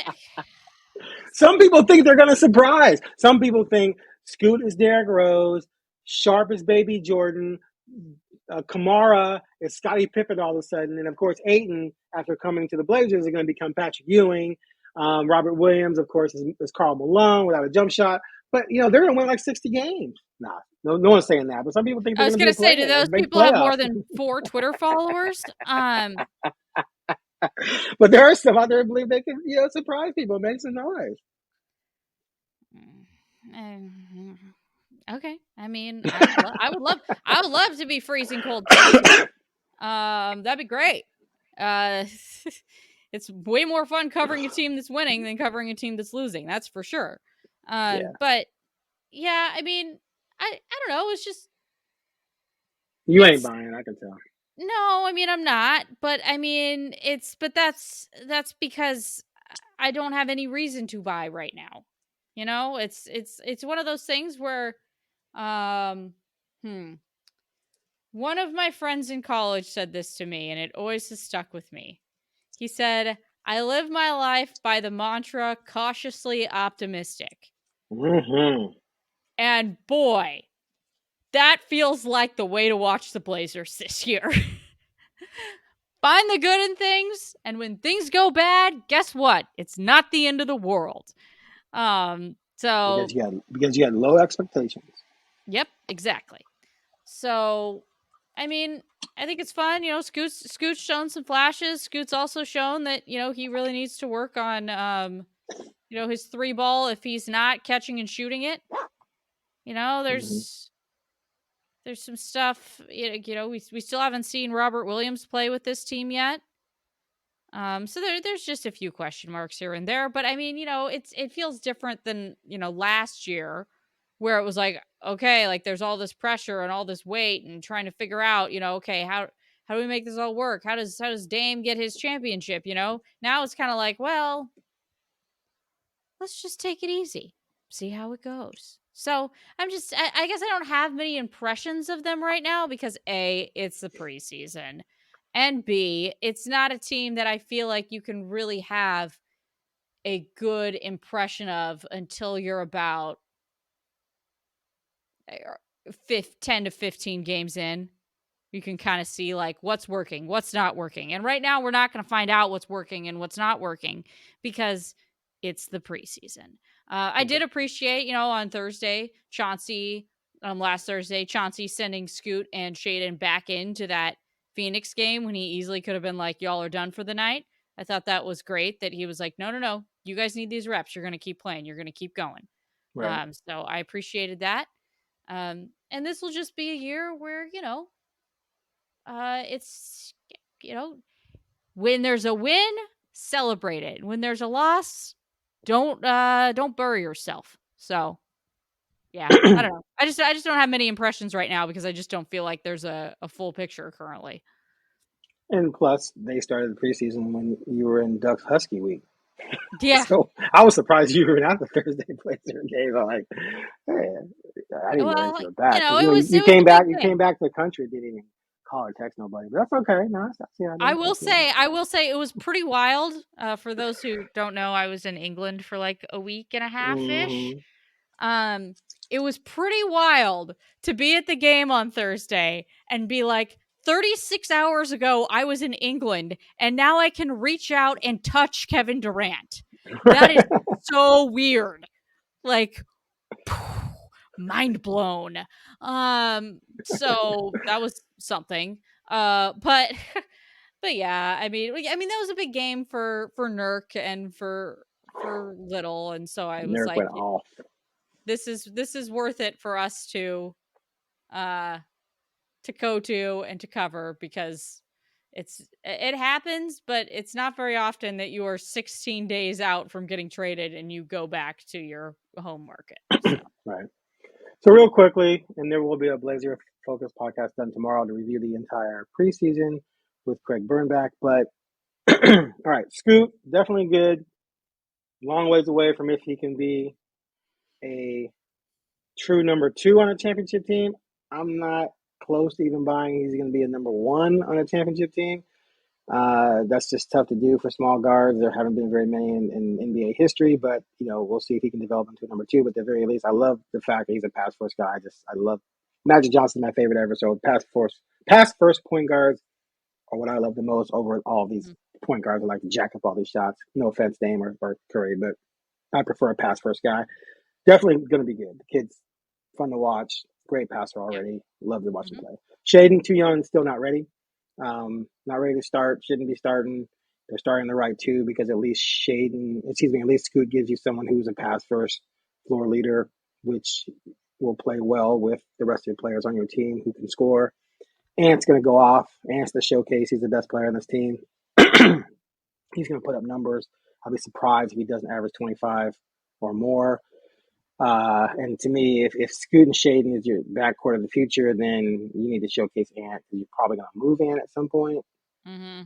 S3: some people think they're going to surprise. Some people think Scoot is Derrick Rose, Sharp is Baby Jordan, Kamara is Scottie Pippen all of a sudden, and of course Ayton, after coming to the Blazers, is going to become Patrick Ewing. Robert Williams, of course, is Karl Malone without a jump shot. But they're going to win 60 games. Nah, no one's saying that. But some people think. I was going to
S4: say, do those people have more than 4 Twitter followers?
S3: But there are some out there who believe they can, surprise people, make some noise.
S4: Okay, I mean, I would love to be freezing cold. That'd be great. It's way more fun covering a team that's winning than covering a team that's losing. That's for sure. But yeah, I mean, I don't know. It's just
S3: you ain't buying. I can tell.
S4: No, I mean I'm not. But I mean, that's because I don't have any reason to buy right now. It's one of those things where, one of my friends in college said this to me, and it always has stuck with me. He said, "I live my life by the mantra cautiously optimistic."
S3: Mm-hmm.
S4: And boy, that feels like the way to watch the Blazers this year. Find the good in things, and when things go bad, guess what? It's not the end of the world. So
S3: because you had low expectations.
S4: Yep, exactly. So, I mean, I think it's fun. Scoot's shown some flashes. Scoot's also shown that he really needs to work on his 3 ball if he's not catching and shooting it. There's some stuff. We still haven't seen Robert Williams play with this team yet. So there's just a few question marks here and there, but I mean, it feels different than, last year where it was okay, there's all this pressure and all this weight and trying to figure out, okay, how do we make this all work? How does Dame get his championship? Now it's kind of well, let's just take it easy, see how it goes. So I guess I don't have many impressions of them right now because A, it's the preseason. And B, it's not a team that I feel like you can really have a good impression of until you're about 10 to 15 games in. You can kind of see what's working, what's not working. And right now we're not going to find out what's working and what's not working because it's the preseason. I did appreciate, on Thursday, last Thursday, Chauncey sending Scoot and Shaden back into that Phoenix game when he easily could have been y'all are done for the night. I thought that was great that he was no, you guys need these reps. You're going to keep playing. You're going to keep going. Right. So I appreciated that. And this will just be a year where, it's, when there's a win, celebrate it. When there's a loss, don't bury yourself. So yeah, I don't know. I just don't have many impressions right now because I just don't feel like there's a full picture currently.
S3: And plus, they started the preseason when you were in Ducks Husky week.
S4: Yeah.
S3: So I was surprised you were at the Thursday Blazer game. I'm hey, I didn't know you were back. You came back. You came back to the country. Didn't even call or text nobody. But that's okay. No,
S4: I will say it was pretty wild. For those who don't know, I was in England for a week and a half ish. It was pretty wild to be at the game on Thursday and be 36 hours ago, I was in England, and now I can reach out and touch Kevin Durant. That is so weird. Like, mind blown. So that was something. But yeah, I mean, that was a big game for Nurk and for Little, and so I was
S3: Nurk
S4: like,
S3: went off.
S4: This is worth it for us to go to and to cover, because it happens, but it's not very often that you are 16 days out from getting traded and you go back to your home market. So.
S3: Right. So real quickly, and there will be a Blazer Focus podcast done tomorrow to review the entire preseason with Craig Burnback. But all right, Scoot, definitely good. Long ways away from if he can be a true number 2 on a championship team. I'm not close to even buying he's going to be a number 1 on a championship team. That's just tough to do for small guards. There haven't been very many in NBA history, but we'll see if he can develop into a number 2. But at the very least, I love the fact that he's a pass first guy. I love Magic Johnson's my favorite ever. So pass first point guards are what I love the most over all these point guards who like to jack up all these shots. No offense, Dame or Curry, but I prefer a pass first guy. Definitely going to be good. The kid's fun to watch. Great passer already. Love to watch him play. Shaden, too young, still not ready. Not ready to start. Shouldn't be starting. They're starting the right 2 because at least Scoot gives you someone who's a pass first floor leader, which will play well with the rest of your players on your team who can score. Ant's going to go off. Ant's the showcase. He's the best player on this team. He's going to put up numbers. I'll be surprised if he doesn't average 25 or more. And to me, if Scoot and Shaden is your backcourt of the future, then you need to showcase Ant, because you're probably going to move Ant at some point.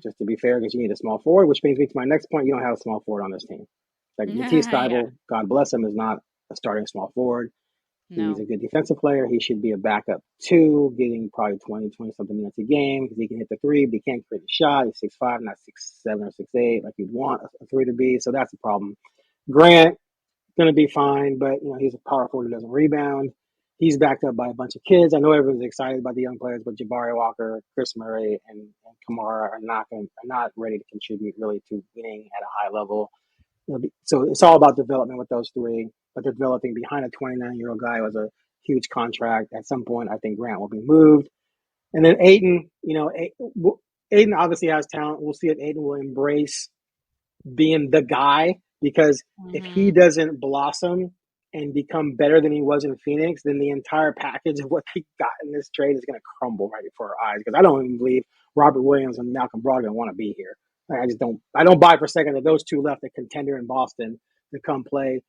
S3: Just to be fair, because you need a small forward, which brings me to my next point. You don't have a small forward on this team. Like Matisse Thybulle, God bless him, is not a starting small forward. No. He's a good defensive player. He should be a backup 2, getting probably 20-something minutes a game, because he can hit the 3, but he can't create a shot. He's 6'5", not 6'7" or 6'8", like you'd want a 3 to be. So that's a problem. Grant, going to be fine, but he's a power forward who doesn't rebound. He's backed up by a bunch of kids. I know everyone's excited about the young players, but Jabari Walker, Chris Murray, and Kamara are not ready to contribute really to winning at a high level. So it's all about development with those 3, but they're developing behind a 29-year-old guy who has a huge contract. At some point, I think Grant will be moved. And then Ayton, Ayton obviously has talent. We'll see if Ayton will embrace being the guy, because if he doesn't blossom and become better than he was in Phoenix, then the entire package of what he got in this trade is going to crumble right before our eyes. Because I don't even believe Robert Williams and Malcolm Brogdon want to be here. I don't buy for a second that those 2 left a contender in Boston to come play,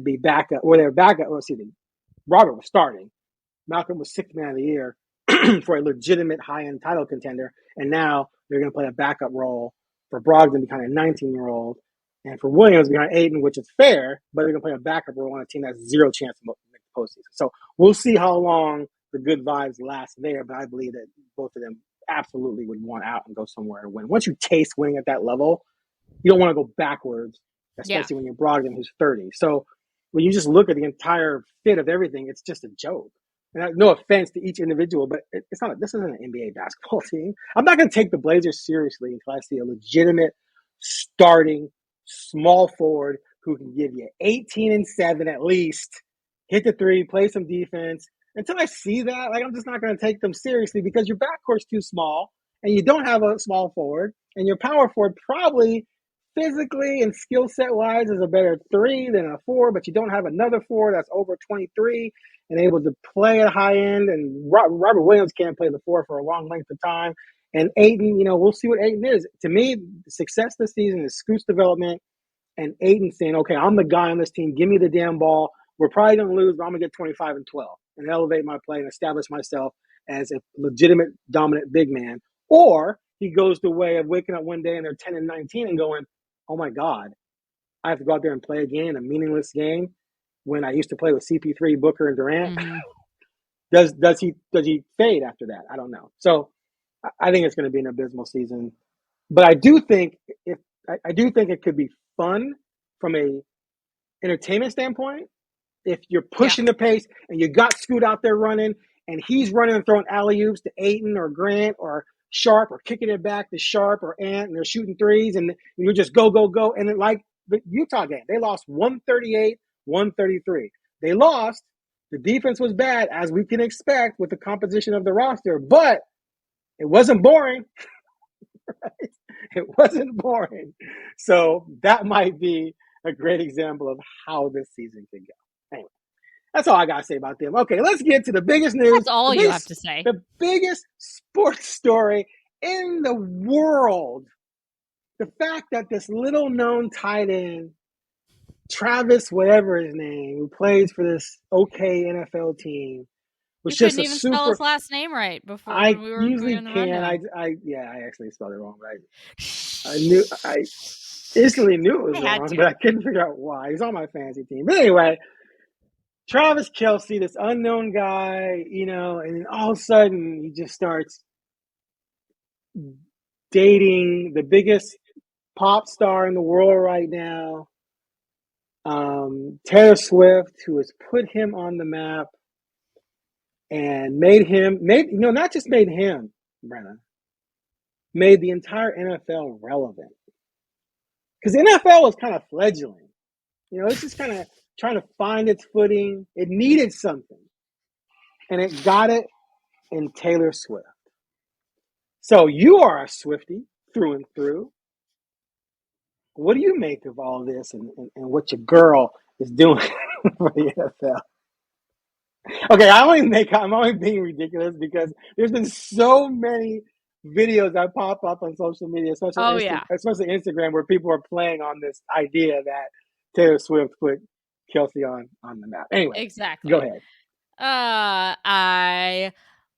S3: be backup, or they're backup. Robert was starting. Malcolm was 6th man of the year for a legitimate high-end title contender, and now they're going to play a backup role for Brogdon behind a 19-year-old, and for Williams behind Ayton, which is fair, but they're going to play a backup role on a team that has 0 chance to make the postseason. So we'll see how long the good vibes last there, but I believe that both of them absolutely would want out and go somewhere and win. Once you taste winning at that level, you don't want to go backwards, especially when you're Brogdon, who's 30. So when you just look at the entire fit of everything, it's just a joke. And no offense to each individual, but it's not. This isn't an NBA basketball team. I'm not going to take the Blazers seriously until I see a legitimate starting small forward who can give you 18 and 7 at least, hit the 3, play some defense. Until I see that, I'm just not going to take them seriously, because your backcourt's too small and you don't have a small forward, and your power forward probably physically and skill set wise is a better 3 than a 4, but you don't have another 4 that's over 23 and able to play at high end. And Robert Williams can't play the 4 for a long length of time. And Ayton, we'll see what Ayton is. To me, success this season is Scoot's development and Ayton saying, okay, I'm the guy on this team. Give me the damn ball. We're probably going to lose, but I'm going to get 25 and 12 and elevate my play and establish myself as a legitimate dominant big man. Or he goes the way of waking up one day and they're 10 and 19 and going, oh my God, I have to go out there and play again, a meaningless game when I used to play with CP3, Booker, and Durant. Does he fade after that? I don't know. So I think it's going to be an abysmal season. But I do think it could be fun from a entertainment standpoint if you're pushing the pace and you got Scoot out there running and he's running and throwing alley-oops to Ayton or Grant or Sharp or kicking it back to Sharp or Ant, and they're shooting threes, and you just go, go, go. And then like the Utah game, they lost 138-133. They lost. The defense was bad, as we can expect with the composition of the roster, but it wasn't boring. Right? It wasn't boring. So that might be a great example of how this season can go. Anyway, that's all I got to say about them. Okay, let's get to the biggest news.
S4: That's all you have to say.
S3: The biggest sports story in the world. The fact that this little known tight end, Travis, whatever his name, who plays for this okay NFL team, was
S4: you
S3: just
S4: couldn't even spell his last name right before
S3: I
S4: we were
S3: usually
S4: doing the
S3: can.
S4: rundown.
S3: I actually spelled it wrong. Right? I instantly knew it was wrong, but I couldn't figure out why. He's on my fantasy team. But anyway, Travis Kelce, this unknown guy, and then all of a sudden he just starts dating the biggest pop star in the world right now, Taylor Swift, who has put him on the map and not just made him, Brenna, made the entire NFL relevant. Because the NFL was kind of fledgling. It's just kind of trying to find its footing. It needed something. And it got it in Taylor Swift. So you are a Swifty through and through. What do you make of all this and what your girl is doing for the NFL? Okay, I'm only being ridiculous because there's been so many videos that pop up on social media, especially Instagram, where people are playing on this idea that Taylor Swift put Kelce on the map. Anyway,
S4: exactly.
S3: Go ahead.
S4: I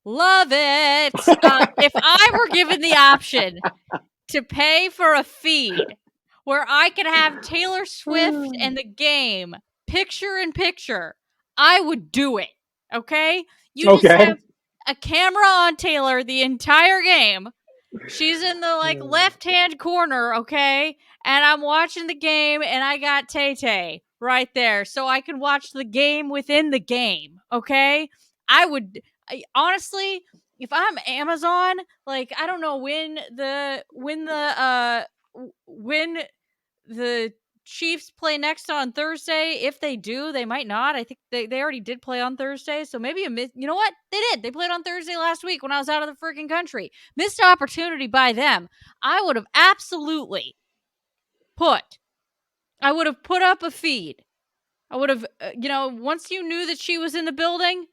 S4: love it. If I were given the option to pay for a feed where I could have Taylor Swift and the game picture in picture, I would do it. Okay? You just have a camera on Taylor the entire game. She's in the left-hand corner, okay? And I'm watching the game and I got Tay-Tay right there so I can watch the game within the game, okay? Honestly, if I'm Amazon, I don't know when the Chiefs play next on Thursday. If they do, they might not. I think they already did play on Thursday. So maybe you know what? They did. They played on Thursday last week when I was out of the freaking country. Missed opportunity by them. I would have absolutely put up a feed. I would have, once you knew that she was in the building,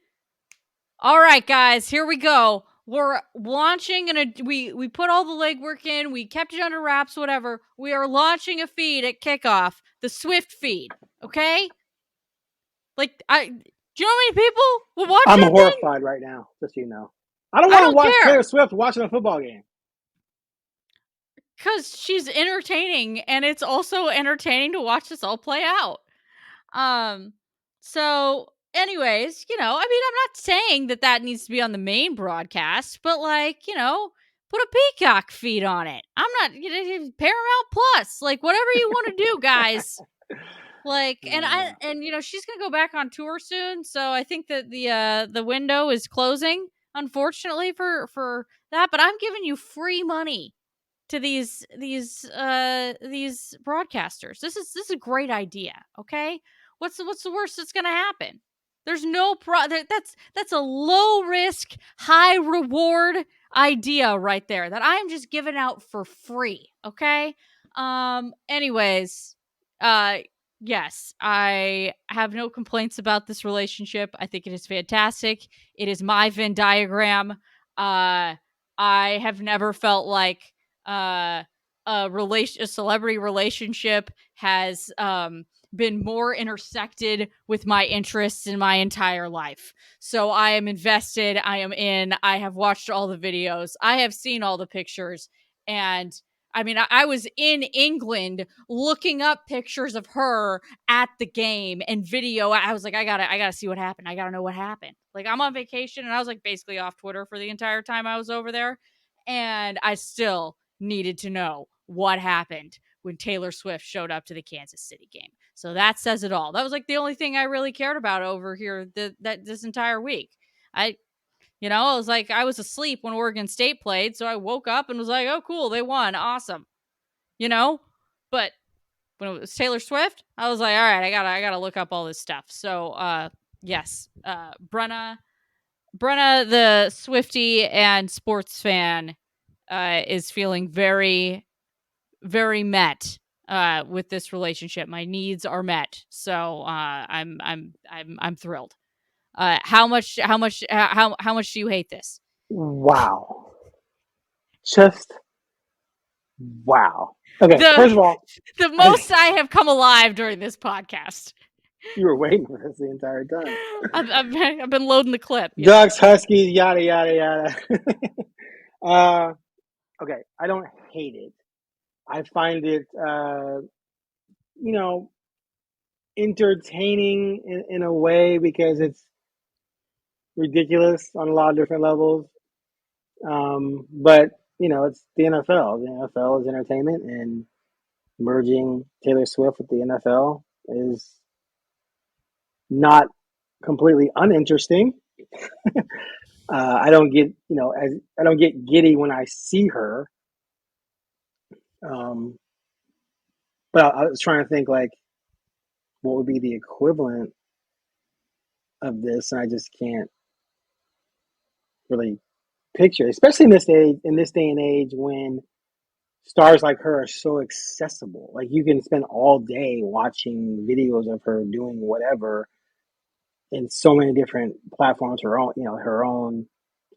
S4: all right, guys, here we go. We're launching we put all the legwork in. We kept it under wraps, whatever. We are launching a feed at kickoff, the Swift feed. Okay? Do you know how many people will watch
S3: I'm
S4: that
S3: horrified
S4: thing?
S3: right now, just so you know. I don't want to watch Taylor Swift watching a football game.
S4: Because she's entertaining, and it's also entertaining to watch this all play out. So anyways, I'm not saying that needs to be on the main broadcast, but put a Peacock feed on it. I'm not Paramount Plus, whatever you want to do, guys. And she's gonna go back on tour soon, so I think that the window is closing, unfortunately for that. But I'm giving you free money to these broadcasters. This is a great idea. Okay. What's the worst that's going to happen? There's no that's a low risk, high reward idea right there that I'm just giving out for free. Okay. Anyways, yes, I have no complaints about this relationship. I think it is fantastic. It is my Venn diagram. I have never felt like a celebrity relationship has been more intersected with my interests in my entire life. So I am invested. I am in. I have watched all the videos. I have seen all the pictures. And I was in England looking up pictures of her at the game and video. I was like, I gotta see what happened. I gotta know what happened. I'm on vacation and I was basically off Twitter for the entire time I was over there. And I still needed to know what happened when Taylor Swift showed up to the Kansas City game. So that says it all. That was the only thing I really cared about over here that this entire week. You know, I was like, I was asleep when Oregon State played, so I woke up and was like, oh, cool, they won. Awesome. You know? But when it was Taylor Swift, I was like, all right, I gotta look up all this stuff. So yes. Brenna, the Swifty and sports fan, is feeling very, very met with this relationship. My needs are met. So I'm thrilled. How much do you hate this?
S3: Wow. Just wow. Okay, first of all,
S4: the most I have come alive during this podcast.
S3: You were waiting for this the entire time.
S4: I've been loading the clip.
S3: Ducks, Huskies, yada yada yada. Okay, I don't hate it. I find it, entertaining in a way because it's ridiculous on a lot of different levels. But it's the NFL. The NFL is entertainment, and merging Taylor Swift with the NFL is not completely uninteresting. I don't get, I don't get giddy when I see her. But I was trying to think like what would be the equivalent of this, and I just can't really picture, especially in this day and age when stars like her are so accessible. Like you can spend all day watching videos of her doing whatever in so many different platforms. Her own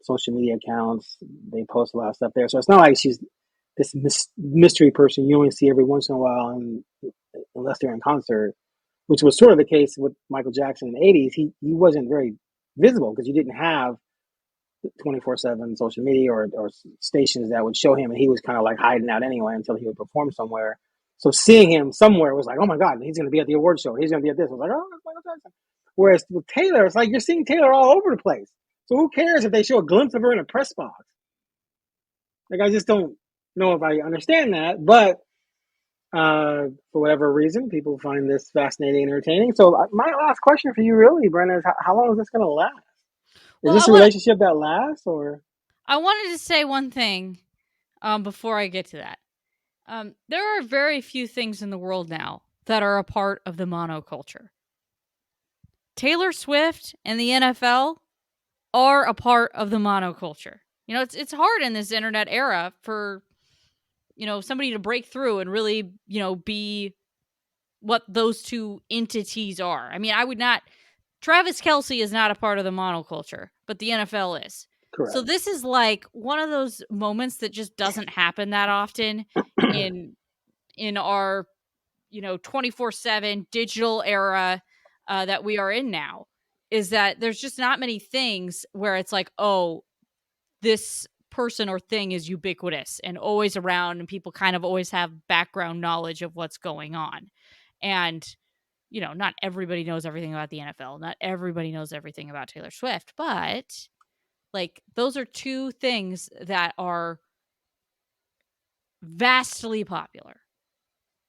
S3: social media accounts. They post a lot of stuff there, so it's not like she's this mystery person you only see every once in a while, unless they're in concert, which was sort of the case with Michael Jackson in the 80s. He wasn't very visible because you didn't have 24/7 social media or stations that would show him, and he was kind of like hiding out anyway until he would perform somewhere. So seeing him somewhere was like, oh my God, he's going to be at the award show. He's going to be at this. I was like, oh, that's Michael Jackson. Whereas with Taylor, it's like you're seeing Taylor all over the place. So who cares if they show a glimpse of her in a press box? Like, I just don't know if I understand that, but for whatever reason, people find this fascinating and entertaining. So my last question for you really, Brenna, is how long is this going to last? Is this a relationship that lasts, or?
S4: I wanted to say one thing before I get to that. There are very few things in the world now that are a part of the monoculture. Taylor Swift and the NFL are a part of the monoculture. It's hard in this internet era for somebody to break through and really be what those two entities are. I mean, Travis Kelce is not a part of the monoculture, but the NFL is.
S3: Correct.
S4: So this is like one of those moments that just doesn't happen that often in our 24/7 digital era that we are in now, is that there's just not many things where it's like, oh, this person or thing is ubiquitous and always around, and people kind of always have background knowledge of what's going on. And not everybody knows everything about the NFL. Not everybody knows everything about Taylor Swift, but like those are two things that are vastly popular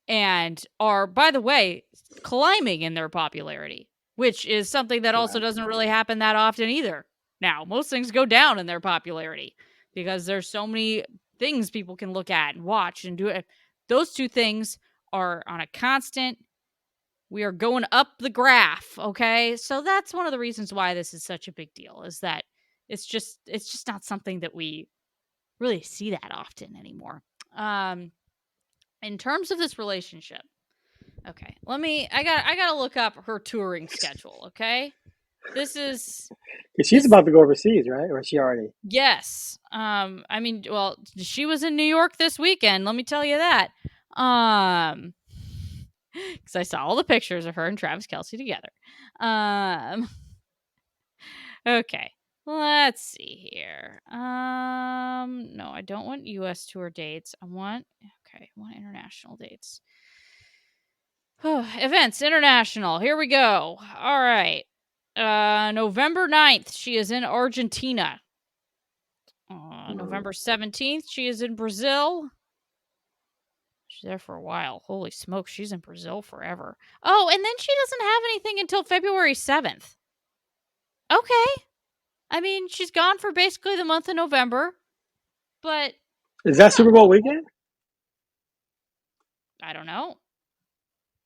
S4: and are, by the way, climbing in their popularity, which is something that also doesn't really happen that often either. Now, most things go down in their popularity because there's so many things people can look at and watch and do it. Those two things are on a constant. We are going up the graph, okay? So that's one of the reasons why this is such a big deal, is that it's just not something that we really see that often anymore. In terms of this relationship, okay, I gotta look up her touring schedule, okay? This is
S3: she's about to go overseas, right? Or is she already?
S4: Yes. I mean, well, she was in New York this weekend, let me tell you that. Because I saw all the pictures of her and Travis Kelce together. Okay, let's see here. No, I don't want U.S. tour dates. I want international dates. Events, international. Here we go. All right. November 9th, she is in Argentina. November 17th, she is in Brazil. She's there for a while. Holy smokes, she's in Brazil forever. Oh, and then she doesn't have anything until February 7th. Okay. I mean, she's gone for basically the month of November, but
S3: is that Super Bowl weekend?
S4: I don't know.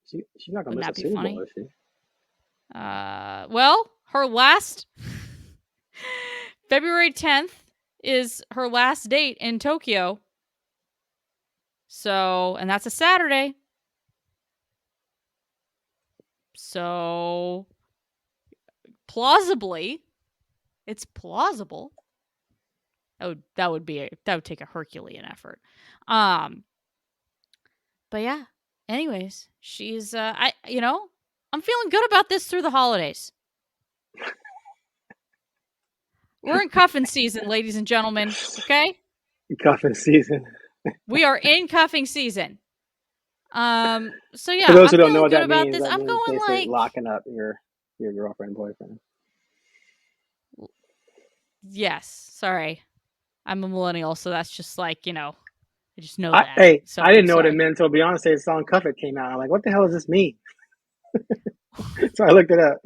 S3: She's not going to miss the Super Bowl, is she?
S4: Well, her last February 10th is her last date in Tokyo. So, and that's a Saturday. So, it's plausible. That would take a Herculean effort. But yeah. Anyways, she's I'm feeling good about this through the holidays. We're in cuffing season, ladies and gentlemen. Okay?
S3: Cuffing season.
S4: We are in cuffing season. So yeah,
S3: for those who don't know
S4: what
S3: that means,
S4: this. I'm going like
S3: locking up your girlfriend, boyfriend.
S4: Yes. Sorry. I'm a millennial, so that's just like, I just know that.
S3: Hey,
S4: so
S3: I didn't know what it meant until Beyonce's song Cuff It came out. I'm like, what the hell does this mean? So I looked it up.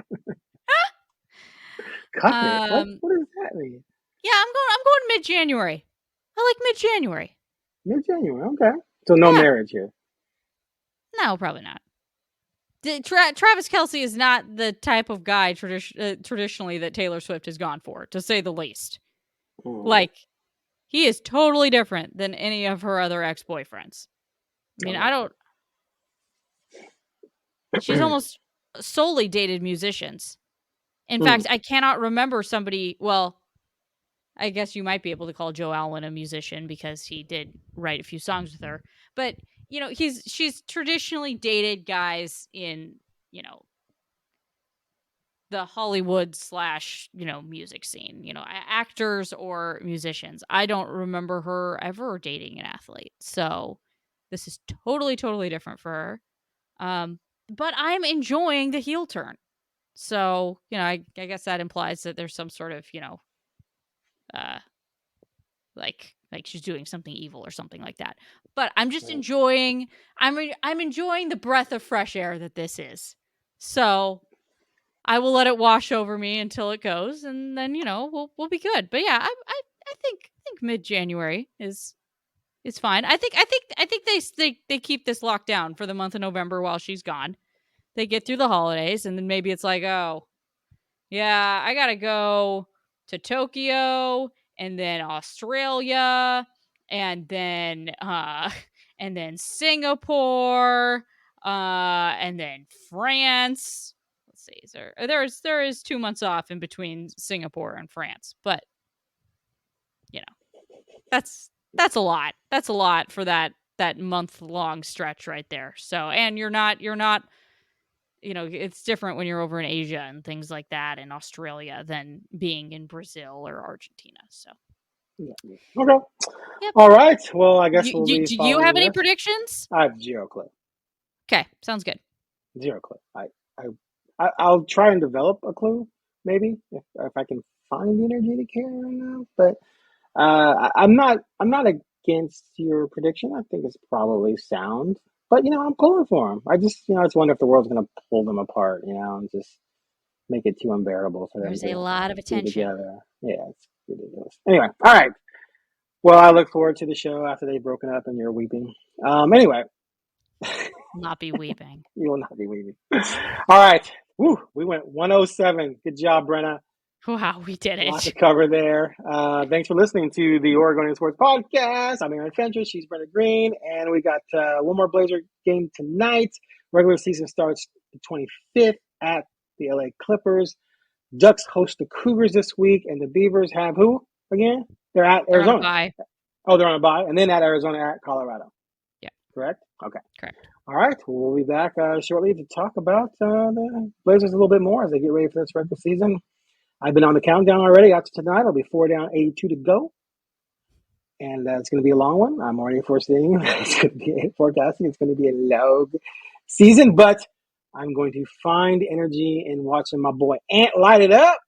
S3: Cuff it? What does that mean?
S4: Yeah, I'm going mid-January. I like mid-January.
S3: Mid-January, okay. So no marriage here.
S4: No, probably not. Travis Kelce is not the type of guy traditionally that Taylor Swift has gone for, to say the least. Like, he is totally different than any of her other ex-boyfriends. I mean, she's almost solely dated musicians. In fact, I cannot remember somebody, well, I guess you might be able to call Joe Alwyn a musician because he did write a few songs with her. But, she's traditionally dated guys in, the Hollywood / music scene, actors or musicians. I don't remember her ever dating an athlete. So this is totally, totally different for her. But I'm enjoying the heel turn. So, I guess that implies that there's some sort of, like she's doing something evil or something like that. But I'm just enjoying, I'm enjoying the breath of fresh air that this is. So I will let it wash over me until it goes, and then, we'll be good. But yeah, I think mid-January is fine. I think they keep this locked down for the month of November while she's gone. They get through the holidays, and then maybe it's like, oh, yeah, I gotta go to Tokyo, and then Australia, and then Singapore, and then France. Let's see, there is 2 months off in between Singapore and France, but that's a lot. That's a lot for that month-long stretch right there. So, and you're not. It's different when you're over in Asia and things like that, in Australia, than being in Brazil or Argentina. So,
S3: okay, yep. All right. Well, I guess
S4: do you have any predictions?
S3: I have zero clue.
S4: Okay, sounds good.
S3: Zero clue. I'll try and develop a clue, maybe if I can find the energy to care right now. But I'm not against your prediction. I think it's probably sound. But, I'm pulling for them. I just, I just wonder if the world's going to pull them apart, and just make it too unbearable for them.
S4: There's a lot of attention.
S3: Together. Yeah, it's ridiculous. Anyway, all right. Well, I look forward to the show after they've broken up and you're weeping. Anyway.
S4: Not be weeping.
S3: You will not be weeping. All right. Woo, we went 107. Good job, Brenna.
S4: Wow, we did it.
S3: Lots to cover there. Thanks for listening to the Oregonian Sports Podcast. I'm Aaron Fentress. She's Brenna Greene. And we got one more Blazer game tonight. Regular season starts the 25th at the LA Clippers. Ducks host the Cougars this week. And the Beavers have who again? They're at Arizona.
S4: They're on a bye.
S3: Oh, they're on a bye. And then at Arizona at Colorado.
S4: Yeah.
S3: Correct? Okay.
S4: Correct.
S3: All right. Well, we'll be back shortly to talk about the Blazers a little bit more as they get ready for this regular season. I've been on the countdown already. After tonight, I'll be 4 down, 82 to go. And it's going to be a long one. I'm already foreseeing it's going to be forecasting. It's going to be a long season, but I'm going to find energy in watching my boy Ant light it up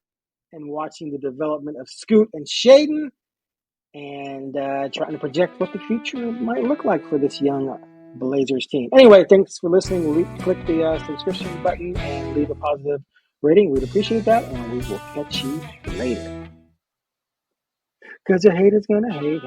S3: and watching the development of Scoot and Shaden and trying to project what the future might look like for this young Blazers team. Anyway, thanks for listening. Click the subscription button and leave a positive rating. We'd appreciate that, and we will catch you later. Because your haters gonna hate.